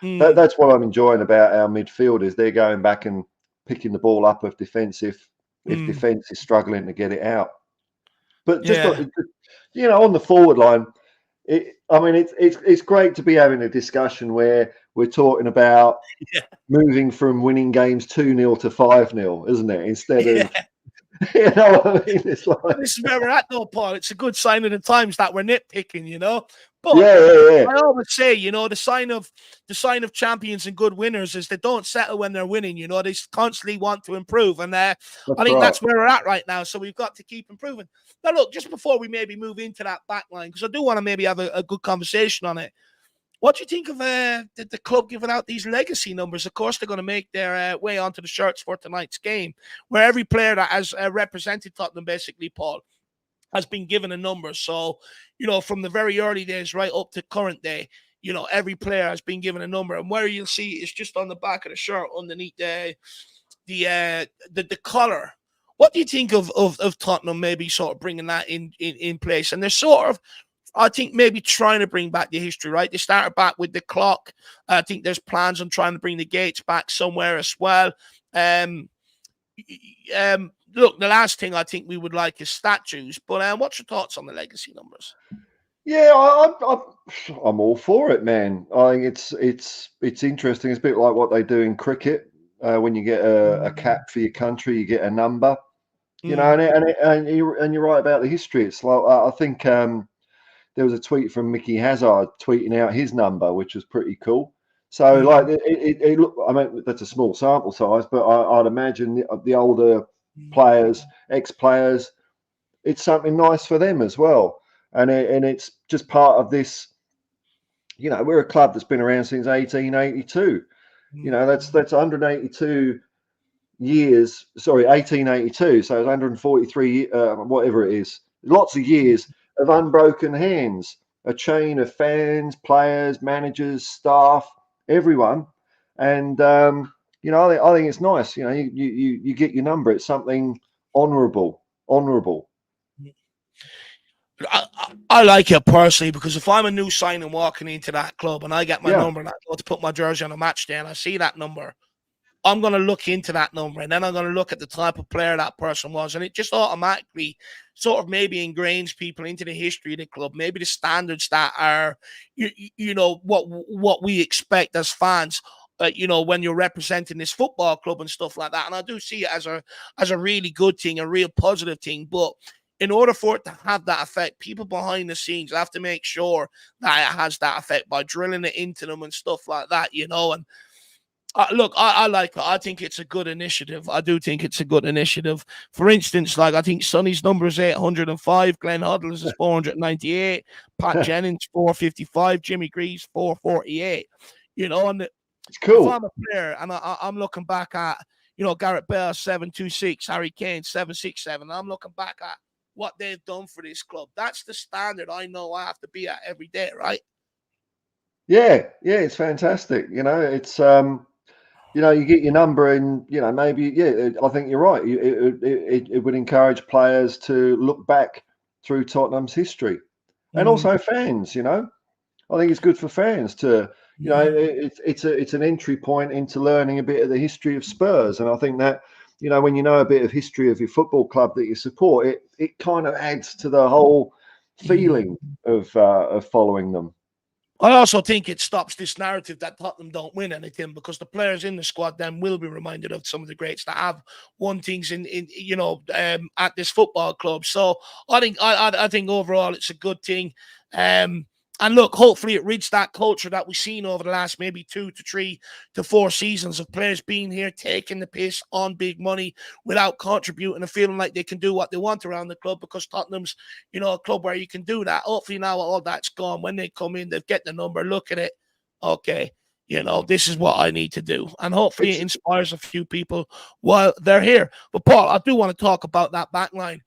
That's what I'm enjoying about our midfielders. They're going back and picking the ball up if defence is struggling to get it out. But just on the forward line. It's great to be having a discussion where we're talking about moving from winning games 2-0 to 5-0, isn't it? Instead of, what I mean? It's like this is where we're at, though, Paul. It's a good sign of the times that we're nitpicking, But I always say, the sign of champions and good winners is they don't settle when they're winning. They constantly want to improve, and I think that's where we're at right now. So we've got to keep improving. Now, look, just before we maybe move into that back line, because I do want to maybe have a good conversation on it. What do you think of the club giving out these legacy numbers? Of course, they're going to make their way onto the shirts for tonight's game, where every player that has represented Tottenham, basically, Paul, has been given a number. So, from the very early days right up to current day, every player has been given a number. And where you'll see is just on the back of the shirt underneath the collar. What do you think of Tottenham maybe sort of bringing that in place? And they're sort of, I think, maybe trying to bring back the history, right? They started back with the clock. I think there's plans on trying to bring the gates back somewhere as well. Look, the last thing I think we would like is statues. But what's your thoughts on the legacy numbers? Yeah, I'm all for it, man. I think it's interesting. It's a bit like what they do in cricket. When you get a cap for your country, you get a number. And you're right about the history. It's like I think there was a tweet from Mickey Hazard tweeting out his number, which was pretty cool. So like it look, I mean, that's a small sample size, but I'd imagine the older players, ex-players, it's something nice for them as well. And it's just part of this. We're a club that's been around since 1882. That's 182 years. Sorry, 1882. So it's 143, whatever it is. Lots of years of unbroken hands. A chain of fans, players, managers, staff, everyone. And I think it's nice. You get your number. It's something honourable. I like it personally because if I'm a new signing walking into that club and I get my number and I go to put my jersey on a match day and I see that number, I'm going to look into that number and then I'm going to look at the type of player that person was. And it just automatically sort of maybe ingrains people into the history of the club, maybe the standards that are, what we expect as fans. When you're representing this football club and stuff like that. And I do see it as a really good thing, a real positive thing. But in order for it to have that effect, people behind the scenes have to make sure that it has that effect by drilling it into them and stuff like that, you know. And look, I like it. I think it's a good initiative. I do think it's a good initiative. For instance, like I think Sonny's number is 805, Glenn Hoddle's is 498, Pat Jennings 455, Jimmy Greaves 448. You know, and It's cool. if I'm a player and I'm looking back at, you know, Gareth Bale 726, Harry Kane 767, I'm looking back at what they've done for this club. That's the standard I know I have to be at every day, right? Yeah, it's fantastic. You know, it's you know, you get your number and, you know, maybe, yeah, I think you're right. It would encourage players to look back through Tottenham's history, and also fans, you know. I think it's good for fans to, you know, it's an entry point into learning a bit of the history of Spurs. And I think that, you know, when you know a bit of history of your football club that you support, it kind of adds to the whole feeling of following them. I also think it stops this narrative that Tottenham don't win anything, because the players in the squad then will be reminded of some of the greats that have won things in you know, at this football club. So I think overall it's a good thing. And look, hopefully it reads that culture that we've seen over the last maybe 2 to 3 to 4 seasons of players being here, taking the piss on big money without contributing and feeling like they can do what they want around the club, because Tottenham's, you know, a club where you can do that. Hopefully now all that's gone. When they come in, they get the number, look at it. Okay, you know, this is what I need to do. And hopefully it inspires a few people while they're here. But Paul, I do want to talk about that back line.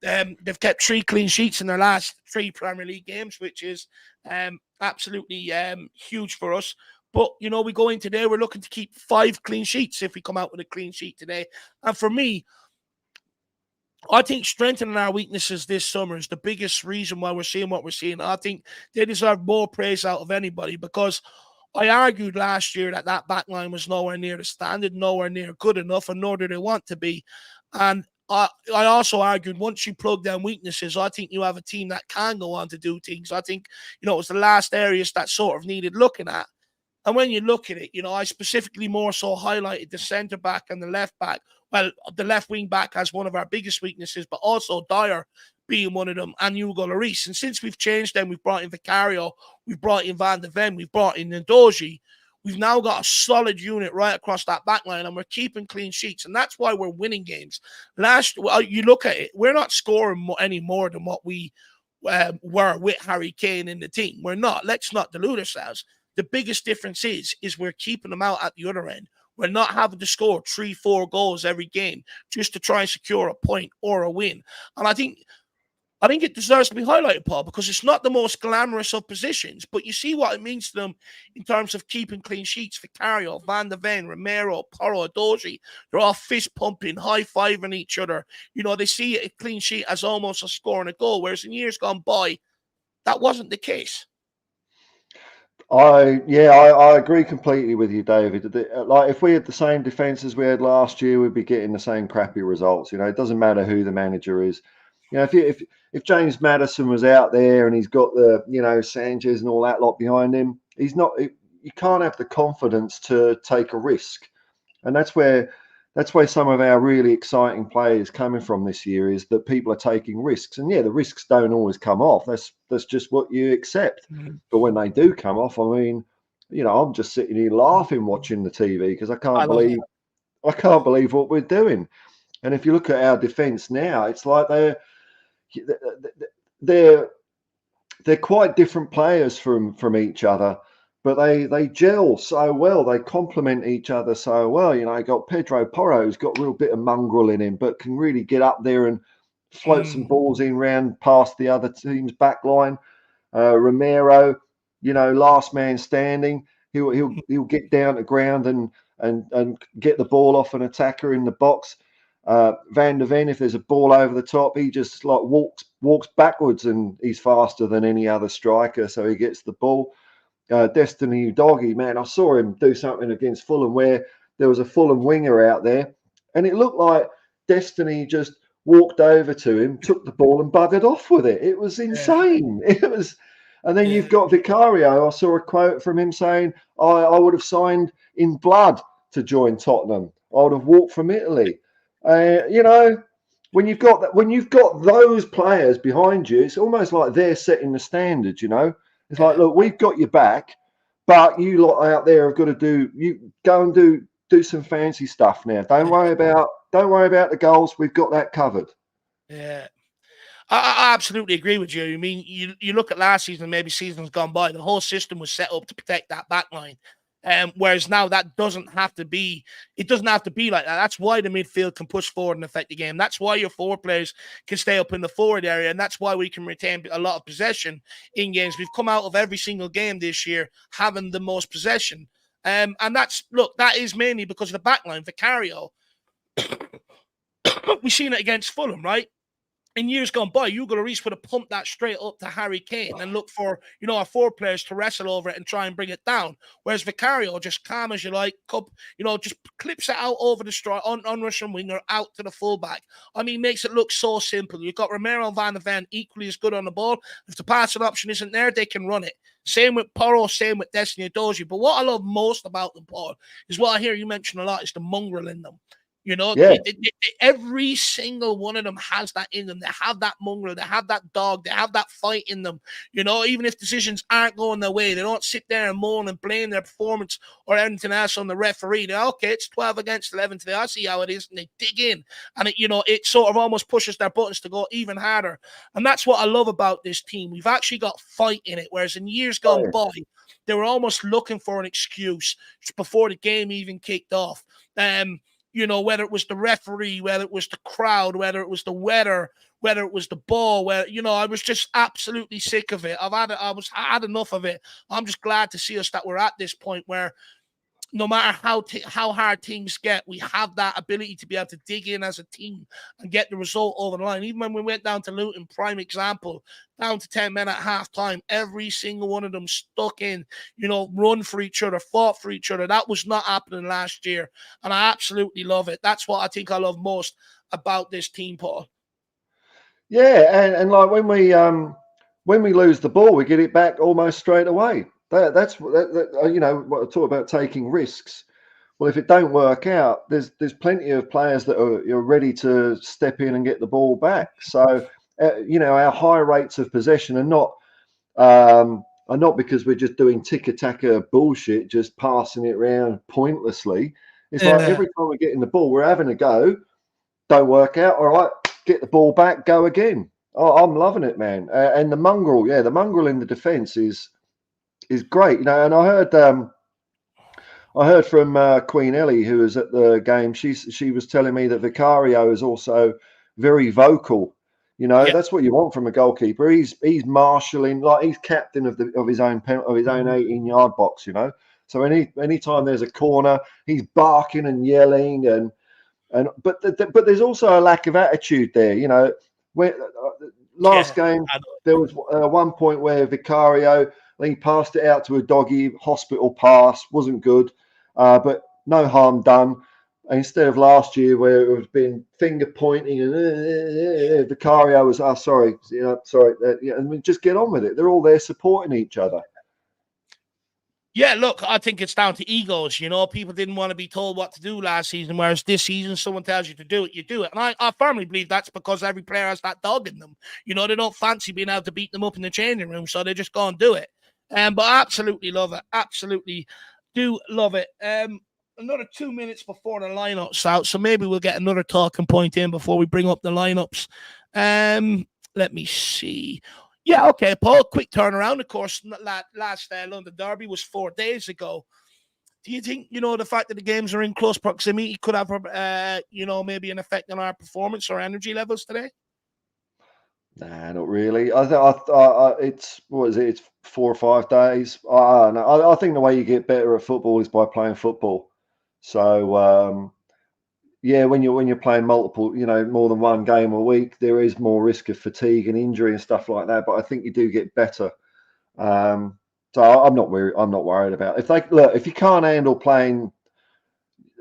They've kept 3 clean sheets in their last 3 Premier League games, which is absolutely huge for us. But, you know, we go in today, we're looking to keep 5 clean sheets if we come out with a clean sheet today. And for me, I think strengthening our weaknesses this summer is the biggest reason why we're seeing what we're seeing. I think they deserve more praise out of anybody, because I argued last year that that back line was nowhere near the standard, nowhere near good enough, and nor do they want to be. And I also argued once you plug down weaknesses, I think you have a team that can go on to do things. I think, you know, it was the last areas that sort of needed looking at. And when you look at it, you know, I specifically more so highlighted the centre back and the left back. Well, the left wing back has one of our biggest weaknesses, but also Dyer being one of them, and Hugo Lloris. And since we've changed them, we've brought in Vicario, we've brought in Van de Ven, we've brought in Ndoji. We've now got a solid unit right across that back line, and we're keeping clean sheets. And that's why we're winning games. You look at it, we're not scoring any more than what we were with Harry Kane in the team. We're not. Let's not delude ourselves. The biggest difference is we're keeping them out at the other end. We're not having to score 3-4 goals every game just to try and secure a point or a win. And I think it deserves to be highlighted, Paul, because it's not the most glamorous of positions, but you see what it means to them in terms of keeping clean sheets. Vicario, Van de Ven, Romero, Porro, Doji, they're all fist pumping, high-fiving each other. You know, they see a clean sheet as almost a scoring a goal, whereas in years gone by, that wasn't the case. I agree completely with you, David. Like, if we had the same defence as we had last year, we'd be getting the same crappy results. You know, it doesn't matter who the manager is. You know, if James Maddison was out there and he's got the, you know, Sanchez and all that lot behind him, he's not. You can't have the confidence to take a risk, and that's where some of our really exciting players coming from this year is that people are taking risks. And yeah, the risks don't always come off. That's just what you accept. But when they do come off, I mean, you know, I'm just sitting here laughing watching the TV because I can't believe what we're doing. And if you look at our defence now, it's like they're quite different players from each other. But they gel so well. They complement each other so well. You know, you got Pedro Porro, who's got a little bit of mongrel in him, but can really get up there and float some balls in round past the other team's back line. Romero, you know, last man standing. He'll get down to ground and get the ball off an attacker in the box. Van de Ven, if there's a ball over the top, he just like walks backwards and he's faster than any other striker, so he gets the ball. Destiny Doggy, man, I saw him do something against Fulham where there was a Fulham winger out there, and it looked like Destiny just walked over to him, took the ball, and buggered off with it. It was insane. Yeah. It was, and then you've got Vicario. I saw a quote from him saying, "I would have signed in blood to join Tottenham. I would have walked from Italy." You know, when you've got that, when you've got those players behind you, it's almost like they're setting the standard. You know, it's like, look, we've got your back, but you lot out there have got to go and do some fancy stuff now. Don't worry about the goals. We've got that covered. Yeah. I absolutely agree with you. I mean, you look at last season, maybe seasons gone by, the whole system was set up to protect that back line. Whereas now that doesn't have to be, it doesn't have to be like that. That's why the midfield can push forward and affect the game. That's why your forward players can stay up in the forward area. And that's why we can retain a lot of possession in games. We've come out of every single game this year having the most possession. And that is mainly because of the back line. Vicario, we've seen it against Fulham, right? In years gone by, Hugo Lloris would have pumped that straight up to Harry Kane and look for, our four players to wrestle over it and try and bring it down. Whereas Vicario, just calm as you like, just clips it out over the strike on Russian winger out to the fullback. I mean, makes it look so simple. You've got Romero and Van de Ven equally as good on the ball. If the passing option isn't there, they can run it. Same with Porro, same with Destiny Dozie. But what I love most about them, Paul, is what I hear you mention a lot is the mongrel in them. Yeah. Every single one of them has that in them. They have that mongrel. They have that dog. They have that fight in them. Even if decisions aren't going their way, they don't sit there and moan and blame their performance or anything else on the referee. They're, okay, it's 12 against 11 today. I see how it is. And they dig in. And, it sort of almost pushes their buttons to go even harder. And that's what I love about this team. We've actually got fight in it. Whereas in years gone by, they were almost looking for an excuse before the game even kicked off. Whether it was the referee, whether it was the crowd, whether it was the weather, whether it was the ball, I was just absolutely sick of it. I had enough of it. I'm just glad to see us that we're at this point where no matter how hard things get, we have that ability to be able to dig in as a team and get the result over the line. Even when we went down to Luton, prime example, down to 10 men at half time, every single one of them stuck in, run for each other, fought for each other. That was not happening last year. And I absolutely love it. That's what I think I love most about this team, Paul. Yeah, and like when we lose the ball, we get it back almost straight away. That's what I talk about taking risks. Well, if it don't work out, there's plenty of players that are ready to step in and get the ball back. So our high rates of possession are not because we're just doing tick-a-tacker bullshit, just passing it around pointlessly. It's like every time we get in the ball, we're having a go. Don't work out. All right, get the ball back, go again. Oh, I'm loving it, man. And the mongrel in the defence is great. And I heard from Queen Ellie, who was at the game. She was telling me that Vicario is also very vocal. That's what you want from a goalkeeper. He's marshalling, like he's captain of his own 18-yard box. So anytime there's a corner, he's barking and yelling but there's also a lack of attitude there. Last game there was one point where Vicario, he passed it out to a doggy, hospital pass, wasn't good, but no harm done. Instead of last year where it was been finger pointing and Vicario was, sorry, and just get on with it. They're all there supporting each other. Yeah, look, I think it's down to egos. People didn't want to be told what to do last season, whereas this season, someone tells you to do it, you do it. And I firmly believe that's because every player has that dog in them. They don't fancy being able to beat them up in the changing room, so they just go and do it. But I absolutely love it. Absolutely do love it. Another 2 minutes before the lineups out, so maybe we'll get another talking point in before we bring up the lineups. Let me see. Yeah, okay, Paul, quick turnaround. Of course, last London Derby was 4 days ago. Do you think, the fact that the games are in close proximity could have, maybe an effect on our performance or energy levels today? Nah, not really. It's, what is it? It's 4 or 5 days. I think the way you get better at football is by playing football. So, when you're playing multiple, more than one game a week, there is more risk of fatigue and injury and stuff like that. But I think you do get better. So I'm not worried about it. If you can't handle playing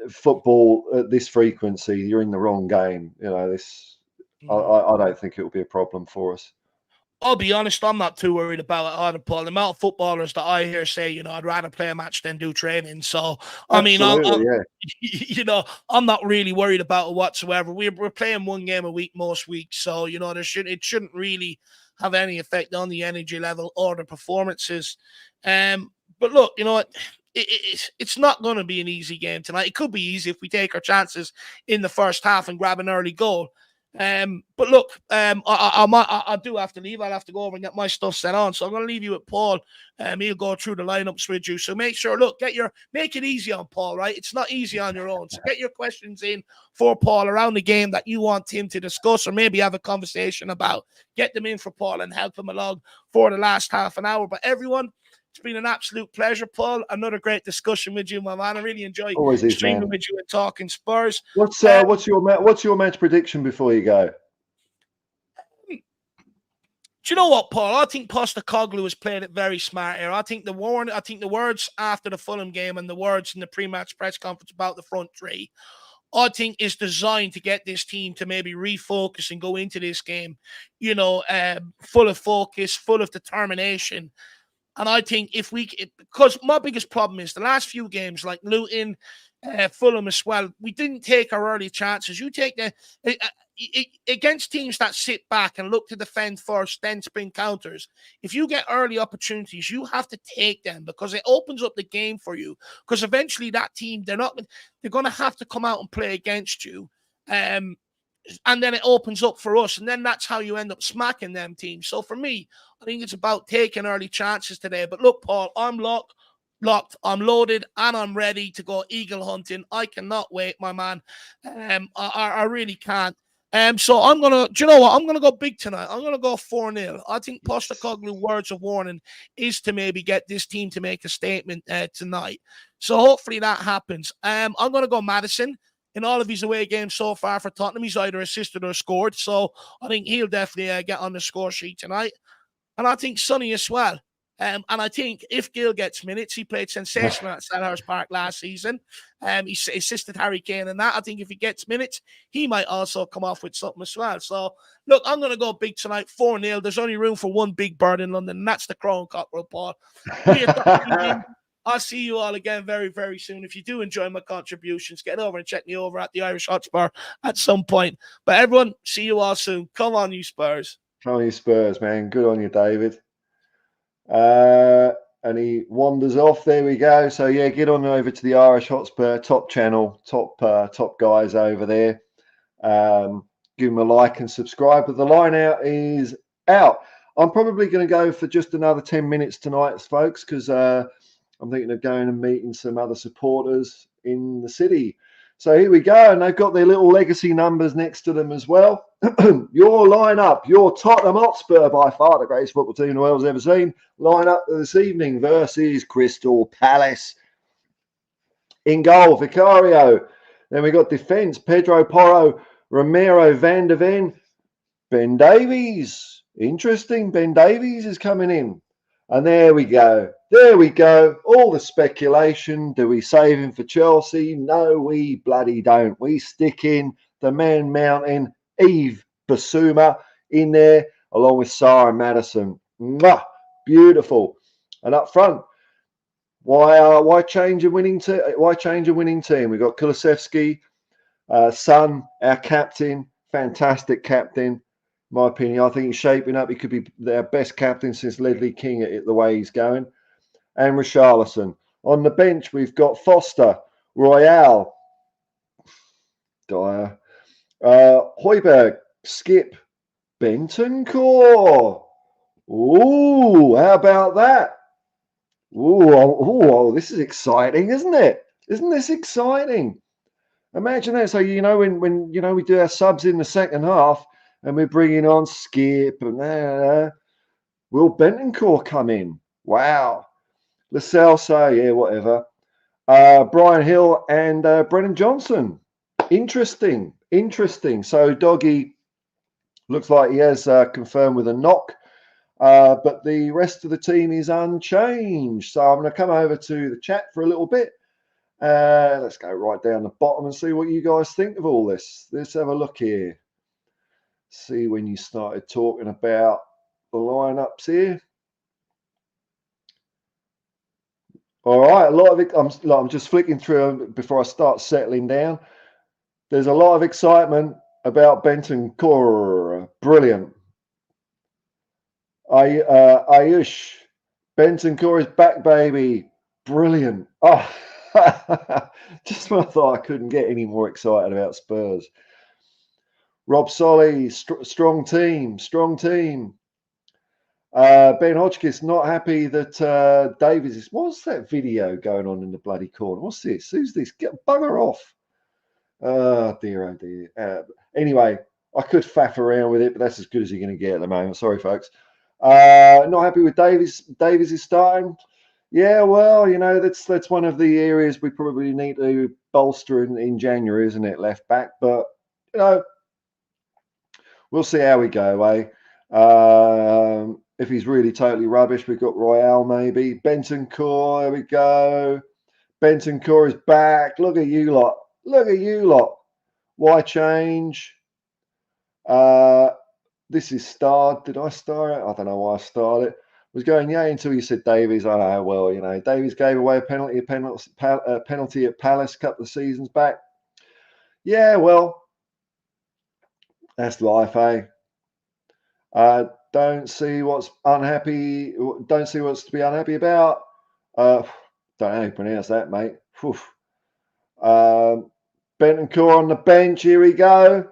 football at this frequency, you're in the wrong game. I don't think it will be a problem for us. I'll be honest, I'm not too worried about it either, Paul. The amount of footballers that I hear say, I'd rather play a match than do training. So, I mean, Absolutely, yeah. I'm not really worried about it whatsoever. We're playing one game a week most weeks, so it shouldn't really have any effect on the energy level or the performances. But look, you know what? It's not going to be an easy game tonight. It could be easy if we take our chances in the first half and grab an early goal. But look, I do have to leave. I'll have to go over and get my stuff set on. So I'm going to leave you with Paul. He'll go through the lineups with you. So make sure, look, make it easy on Paul, right? It's not easy on your own. So get your questions in for Paul around the game that you want him to discuss or maybe have a conversation about. Get them in for Paul and help him along for the last half an hour. But everyone, it's been an absolute pleasure, Paul. Another great discussion with you, my man. I really enjoy streaming with you and talking Spurs. What's your match prediction before you go? Do you know what, Paul? I think Postecoglou has played it very smart here. I think the words after the Fulham game and the words in the pre-match press conference about the front three, I think is designed to get this team to maybe refocus and go into this game, full of focus, full of determination. And I think because my biggest problem is the last few games, like Luton, Fulham as well, we didn't take our early chances. You take against teams that sit back and look to defend first, then spin counters. If you get early opportunities, you have to take them because it opens up the game for you. Because eventually that team, they're going to have to come out and play against you. And then it opens up for us. And then that's how you end up smacking them teams. So for me, I think it's about taking early chances today. But look, Paul, I'm locked, I'm loaded, and I'm ready to go eagle hunting. I cannot wait, my man. I really can't. So I'm going to, do you know what? I'm going to go big tonight. I'm going to go 4-0. I think Postecoglou words of warning is to maybe get this team to make a statement tonight. So hopefully that happens. I'm going to go Maddison. In all of his away games so far for Tottenham, he's either assisted or scored. So I think he'll definitely get on the score sheet tonight. And I think Sonny as well. And I think if Gill gets minutes, he played sensational at Selhurst Park last season. He assisted Harry Kane in that. I think if he gets minutes, he might also come off with something as well. So, look, I'm going to go big tonight, 4-0. There's only room for one big bird in London, and that's the Crown Cockerel, Paul. I'll see you all again very, very soon. If you do enjoy my contributions, get over and check me over at the Irish Hotspur at some point. But everyone, see you all soon. Come on, you Spurs. Come on, you Spurs, man. Good on you, David. And he wanders off. There we go. So yeah, get on over to the Irish Hotspur top channel, top guys over there. Give them a like and subscribe. But the line out is out. I'm probably going to go for just another 10 minutes tonight, folks, because I'm thinking of going and meeting some other supporters in the city. So here we go. And they've got their little legacy numbers next to them as well. Your lineup, your Tottenham Hotspur, by far the greatest football team the world's ever seen, line up this evening versus Crystal Palace. In goal, Vicario. Then we got defence, Pedro Porro, Romero, Van der Ven, Ben Davies. Interesting, Ben Davies is coming in. And there we go. There we go. All the speculation. Do we save him for Chelsea? No, we bloody don't. We stick in the man mountain, Yves Bissouma, in there, along with Sarah Maddison. Mwah! Beautiful. And up front, why change a winning team? Why change a winning team? We've got Kulusevski, Son, our captain, fantastic captain. My opinion, I think he's shaping up. He could be their best captain since Ledley King at the way he's going. And Richarlison. On the bench, we've got Foster, Royale, Dyer, Højbjerg, Skip, Bentancur. Ooh, how about that? Ooh, this is exciting, isn't it? Isn't this exciting? Imagine that. So, when we do our subs in the second half, and we're bringing on Skip and will Bentancur come in? Wow. Lascelles, yeah, whatever. Brian Hill and Brennan Johnson. Interesting. So Doggy looks like he has confirmed with a knock, but the rest of the team is unchanged. So I'm going to come over to the chat for a little bit. Let's go right down the bottom and see what you guys think of all this. Let's have a look here. See when you started talking about the lineups here. All right, a lot of it. I'm just flicking through them before I start settling down. There's a lot of excitement about Bentancur. Brilliant. Ayush. Bentancur is back, baby. Brilliant. Oh, just when I thought I couldn't get any more excited about Spurs. Rob Solly, strong team. Ben Hodgkiss not happy that Davies is. What's that video going on in the bloody corner? What's this? Who's this? Get bugger off. Oh dear. Anyway, I could faff around with it, but that's as good as you're going to get at the moment. Sorry, folks. Not happy with Davies. Davies is starting. Yeah, well, that's one of the areas we probably need to bolster in January, isn't it? Left back, but we'll see how we go, eh? If he's really totally rubbish, we've got Royale maybe. Bentancur, there we go. Bentancur is back. Look at you lot. Why change? This is starred. Did I star it? I don't know why I starred it. Was going until you said Davies. I know. Well, Davies gave away a penalty at Palace a couple of seasons back. Yeah, well, that's life, eh? Don't see what's unhappy. Don't see what's to be unhappy about. Don't know how you pronounce that, mate. Bentancur on the bench. Here we go.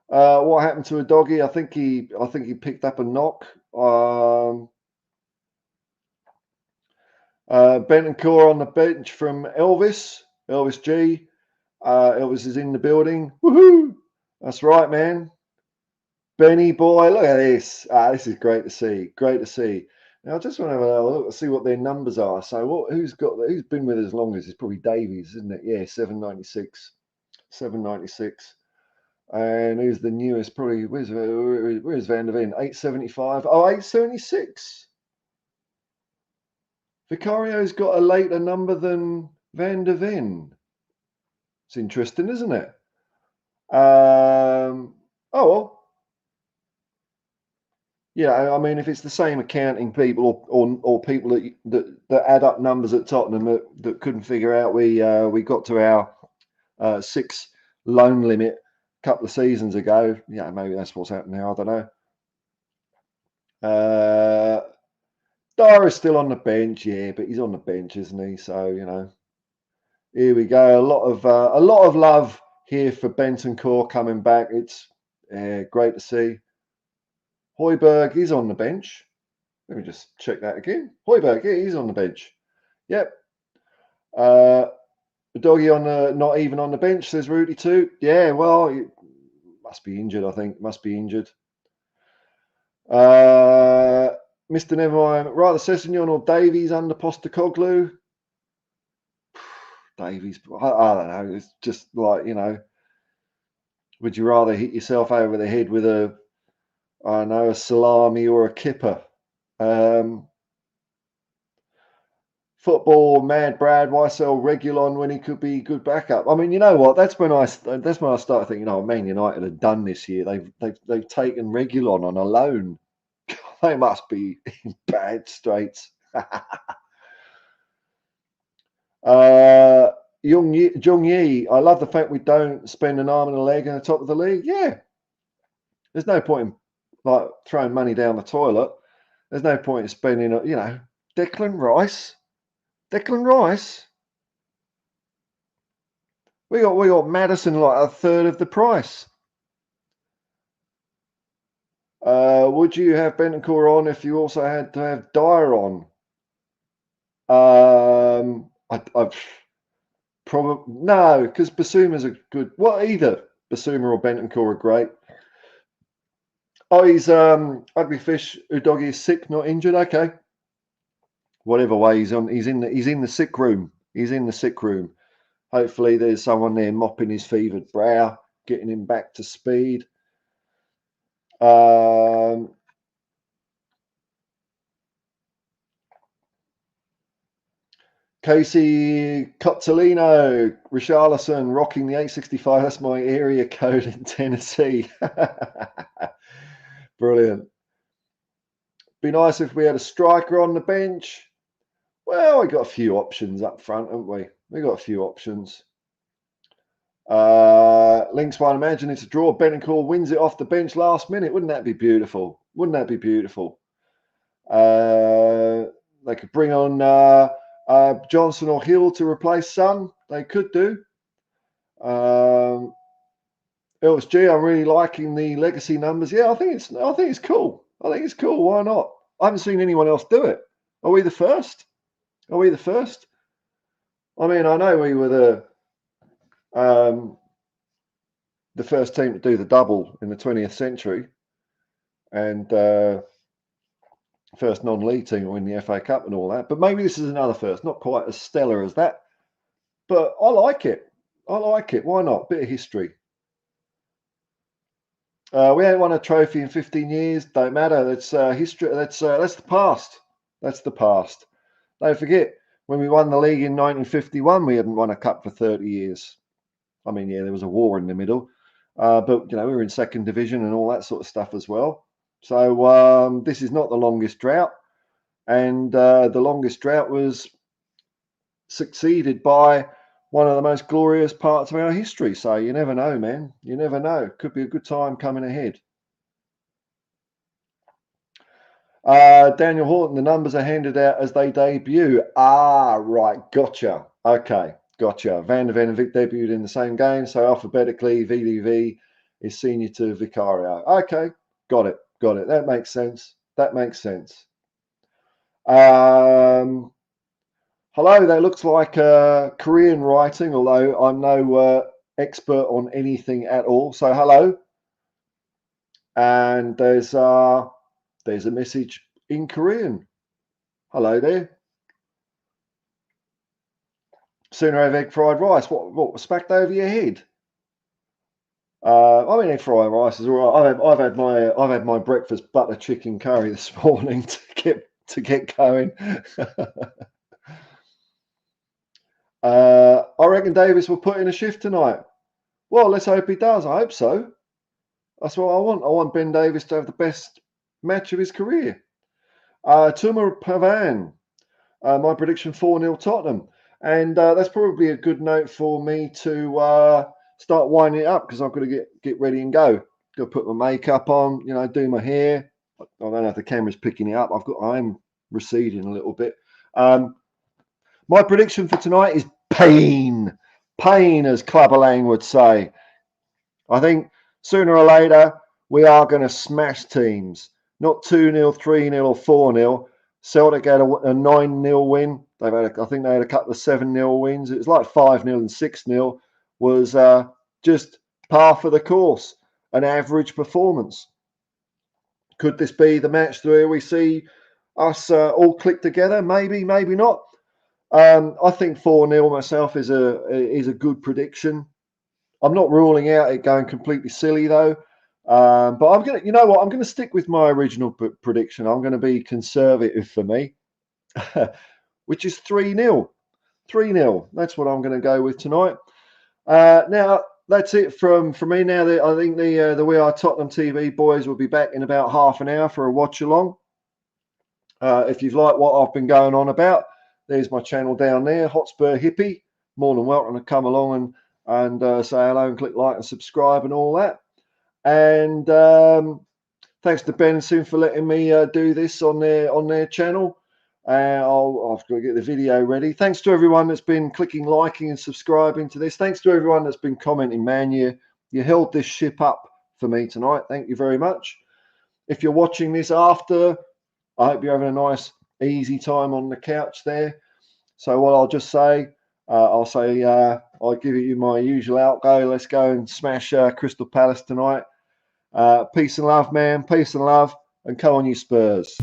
What happened to a doggy? I think he picked up a knock. Bentancur on the bench from Elvis G. Elvis is in the building. Woohoo! That's right, man. Benny boy, look at this. This is great to see. Now I just want to have a look to see what their numbers are. So who's been with us as long as it's probably Davies, isn't it? Yeah, 796. And who's the newest? Probably where's Van der Ven? 875. Oh, 876. Vicario's got a later number than Van der Ven. It's interesting, isn't it? Oh well. Yeah, I mean, if it's the same accounting people or people that add up numbers at Tottenham that couldn't figure out, we got to our 6 loan limit a couple of seasons ago. Yeah, maybe that's what's happening now. I don't know. Dara's still on the bench, yeah, but he's on the bench, isn't he? So here we go. A lot of love here for Bentancur coming back. It's great to see. Højbjerg is on the bench. Let me just check that again. Højbjerg, yeah, he's on the bench. Yep. Doggy not even on the bench, says Rudy too. Yeah, well, he must be injured, I think. Must be injured. Mr. Nevermind, rather Sessegnon or Davies under Postecoglou? Davies, I don't know. It's just like, would you rather hit yourself over the head with a salami or a kipper? Football mad Brad, why sell Reguilon when he could be good backup? I mean, you know what? That's when I started thinking, Man United have done this year. They've taken Reguilon on a loan. They must be in bad straits. Jung Yi, I love the fact we don't spend an arm and a leg in the top of the league. Yeah, there's no point in throwing money down the toilet. There's no point in spending, Declan Rice. We got Maddison like a third of the price. Would you have Bentancur on if you also had to have Dyer on? I've probably no, because Basuma's a good. Well, either Basuma or Bentancur are great. Oh, he's Ugly Fish Udogi is sick, not injured. Okay. Whatever way he's on, he's in the sick room. He's in the sick room. Hopefully there's someone there mopping his fevered brow, getting him back to speed. Casey Cottolino, Richarlison rocking the 865. That's my area code in Tennessee. Brilliant. Be nice if we had a striker on the bench. Well, we got a few options up front, haven't we? We got a few options. Links one, imagine it's a draw. Betancourt wins it off the bench last minute. Wouldn't that be beautiful? Wouldn't that be beautiful? They could bring on Johnson or Hill to replace Son. They could do. LSG, I'm really liking the legacy numbers. Yeah, I think it's cool. I think it's cool. Why not? I haven't seen anyone else do it. Are we the first? Are we the first? I mean, I know we were the first team to do the double in the 20th century, and first non-league team to win the FA Cup and all that. But maybe this is another first, not quite as stellar as that. But I like it. I like it. Why not? Bit of history. We ain't won a trophy in 15 years. Don't matter. That's history. That's the past. That's the past. Don't forget, when we won the league in 1951, we hadn't won a cup for 30 years. I mean, yeah, there was a war in the middle, but we were in second division and all that sort of stuff as well. So this is not the longest drought, and the longest drought was succeeded by one of the most glorious parts of our history. So you never know, man. You never know. Could be a good time coming ahead. Daniel Horton, the numbers are handed out as they debut. Ah, right. Gotcha. Okay. Gotcha. Van der Ven and Vic debuted in the same game. So alphabetically, VDV is senior to Vicario. Okay. Got it. Got it. That makes sense. That makes sense. Hello. That looks like Korean writing, although I'm no expert on anything at all. So hello. And there's a message in Korean. Hello there. Sooner have egg fried rice. What was smacked over your head? I mean, egg fried rice is all right. I've had my breakfast butter chicken curry this morning to get going. I reckon Davis will put in a shift tonight. Well, let's hope he does. I hope so. That's what I want. I want Ben Davis to have the best match of his career. Tumor Pavan, my prediction 4-0 Tottenham. And that's probably a good note for me to start winding it up, because I've got to get ready and go. Got to put my makeup on, do my hair. I don't know if the camera's picking it up. I'm receding a little bit. My prediction for tonight is pain. Pain, as Clubber Lang would say. I think sooner or later we are going to smash teams. Not 2-0, 3-0 or 4-0. Celtic had a 9-0 win. I think they had a couple of 7-0 wins. It was like 5-0 and 6-0 was just par for the course, an average performance. Could this be the match where we see us all click together? Maybe, maybe not. I think 4-0 myself is a good prediction. I'm not ruling out it going completely silly though. But I'm gonna, I'm gonna stick with my original prediction. I'm going to be conservative for me, which is 3-0. 3-0. That's what I'm going to go with tonight. Now that's it from me. Now I think the We Are Tottenham TV boys will be back in about half an hour for a watch along. If you've liked what I've been going on about, there's my channel down there, Hotspur Hippie. More than welcome to come along and say hello and click like and subscribe and all that. And thanks to Ben and Sim for letting me do this on their channel. I've got to get the video ready. Thanks to everyone that's been clicking, liking, and subscribing to this. Thanks to everyone that's been commenting. Man, you held this ship up for me tonight. Thank you very much. If you're watching this after, I hope you're having a nice, easy time on the couch there. So what I'll just say, I'll give you my usual outgo. Let's go and smash Crystal Palace tonight. Peace and love, man. Peace and love. And come on, you Spurs.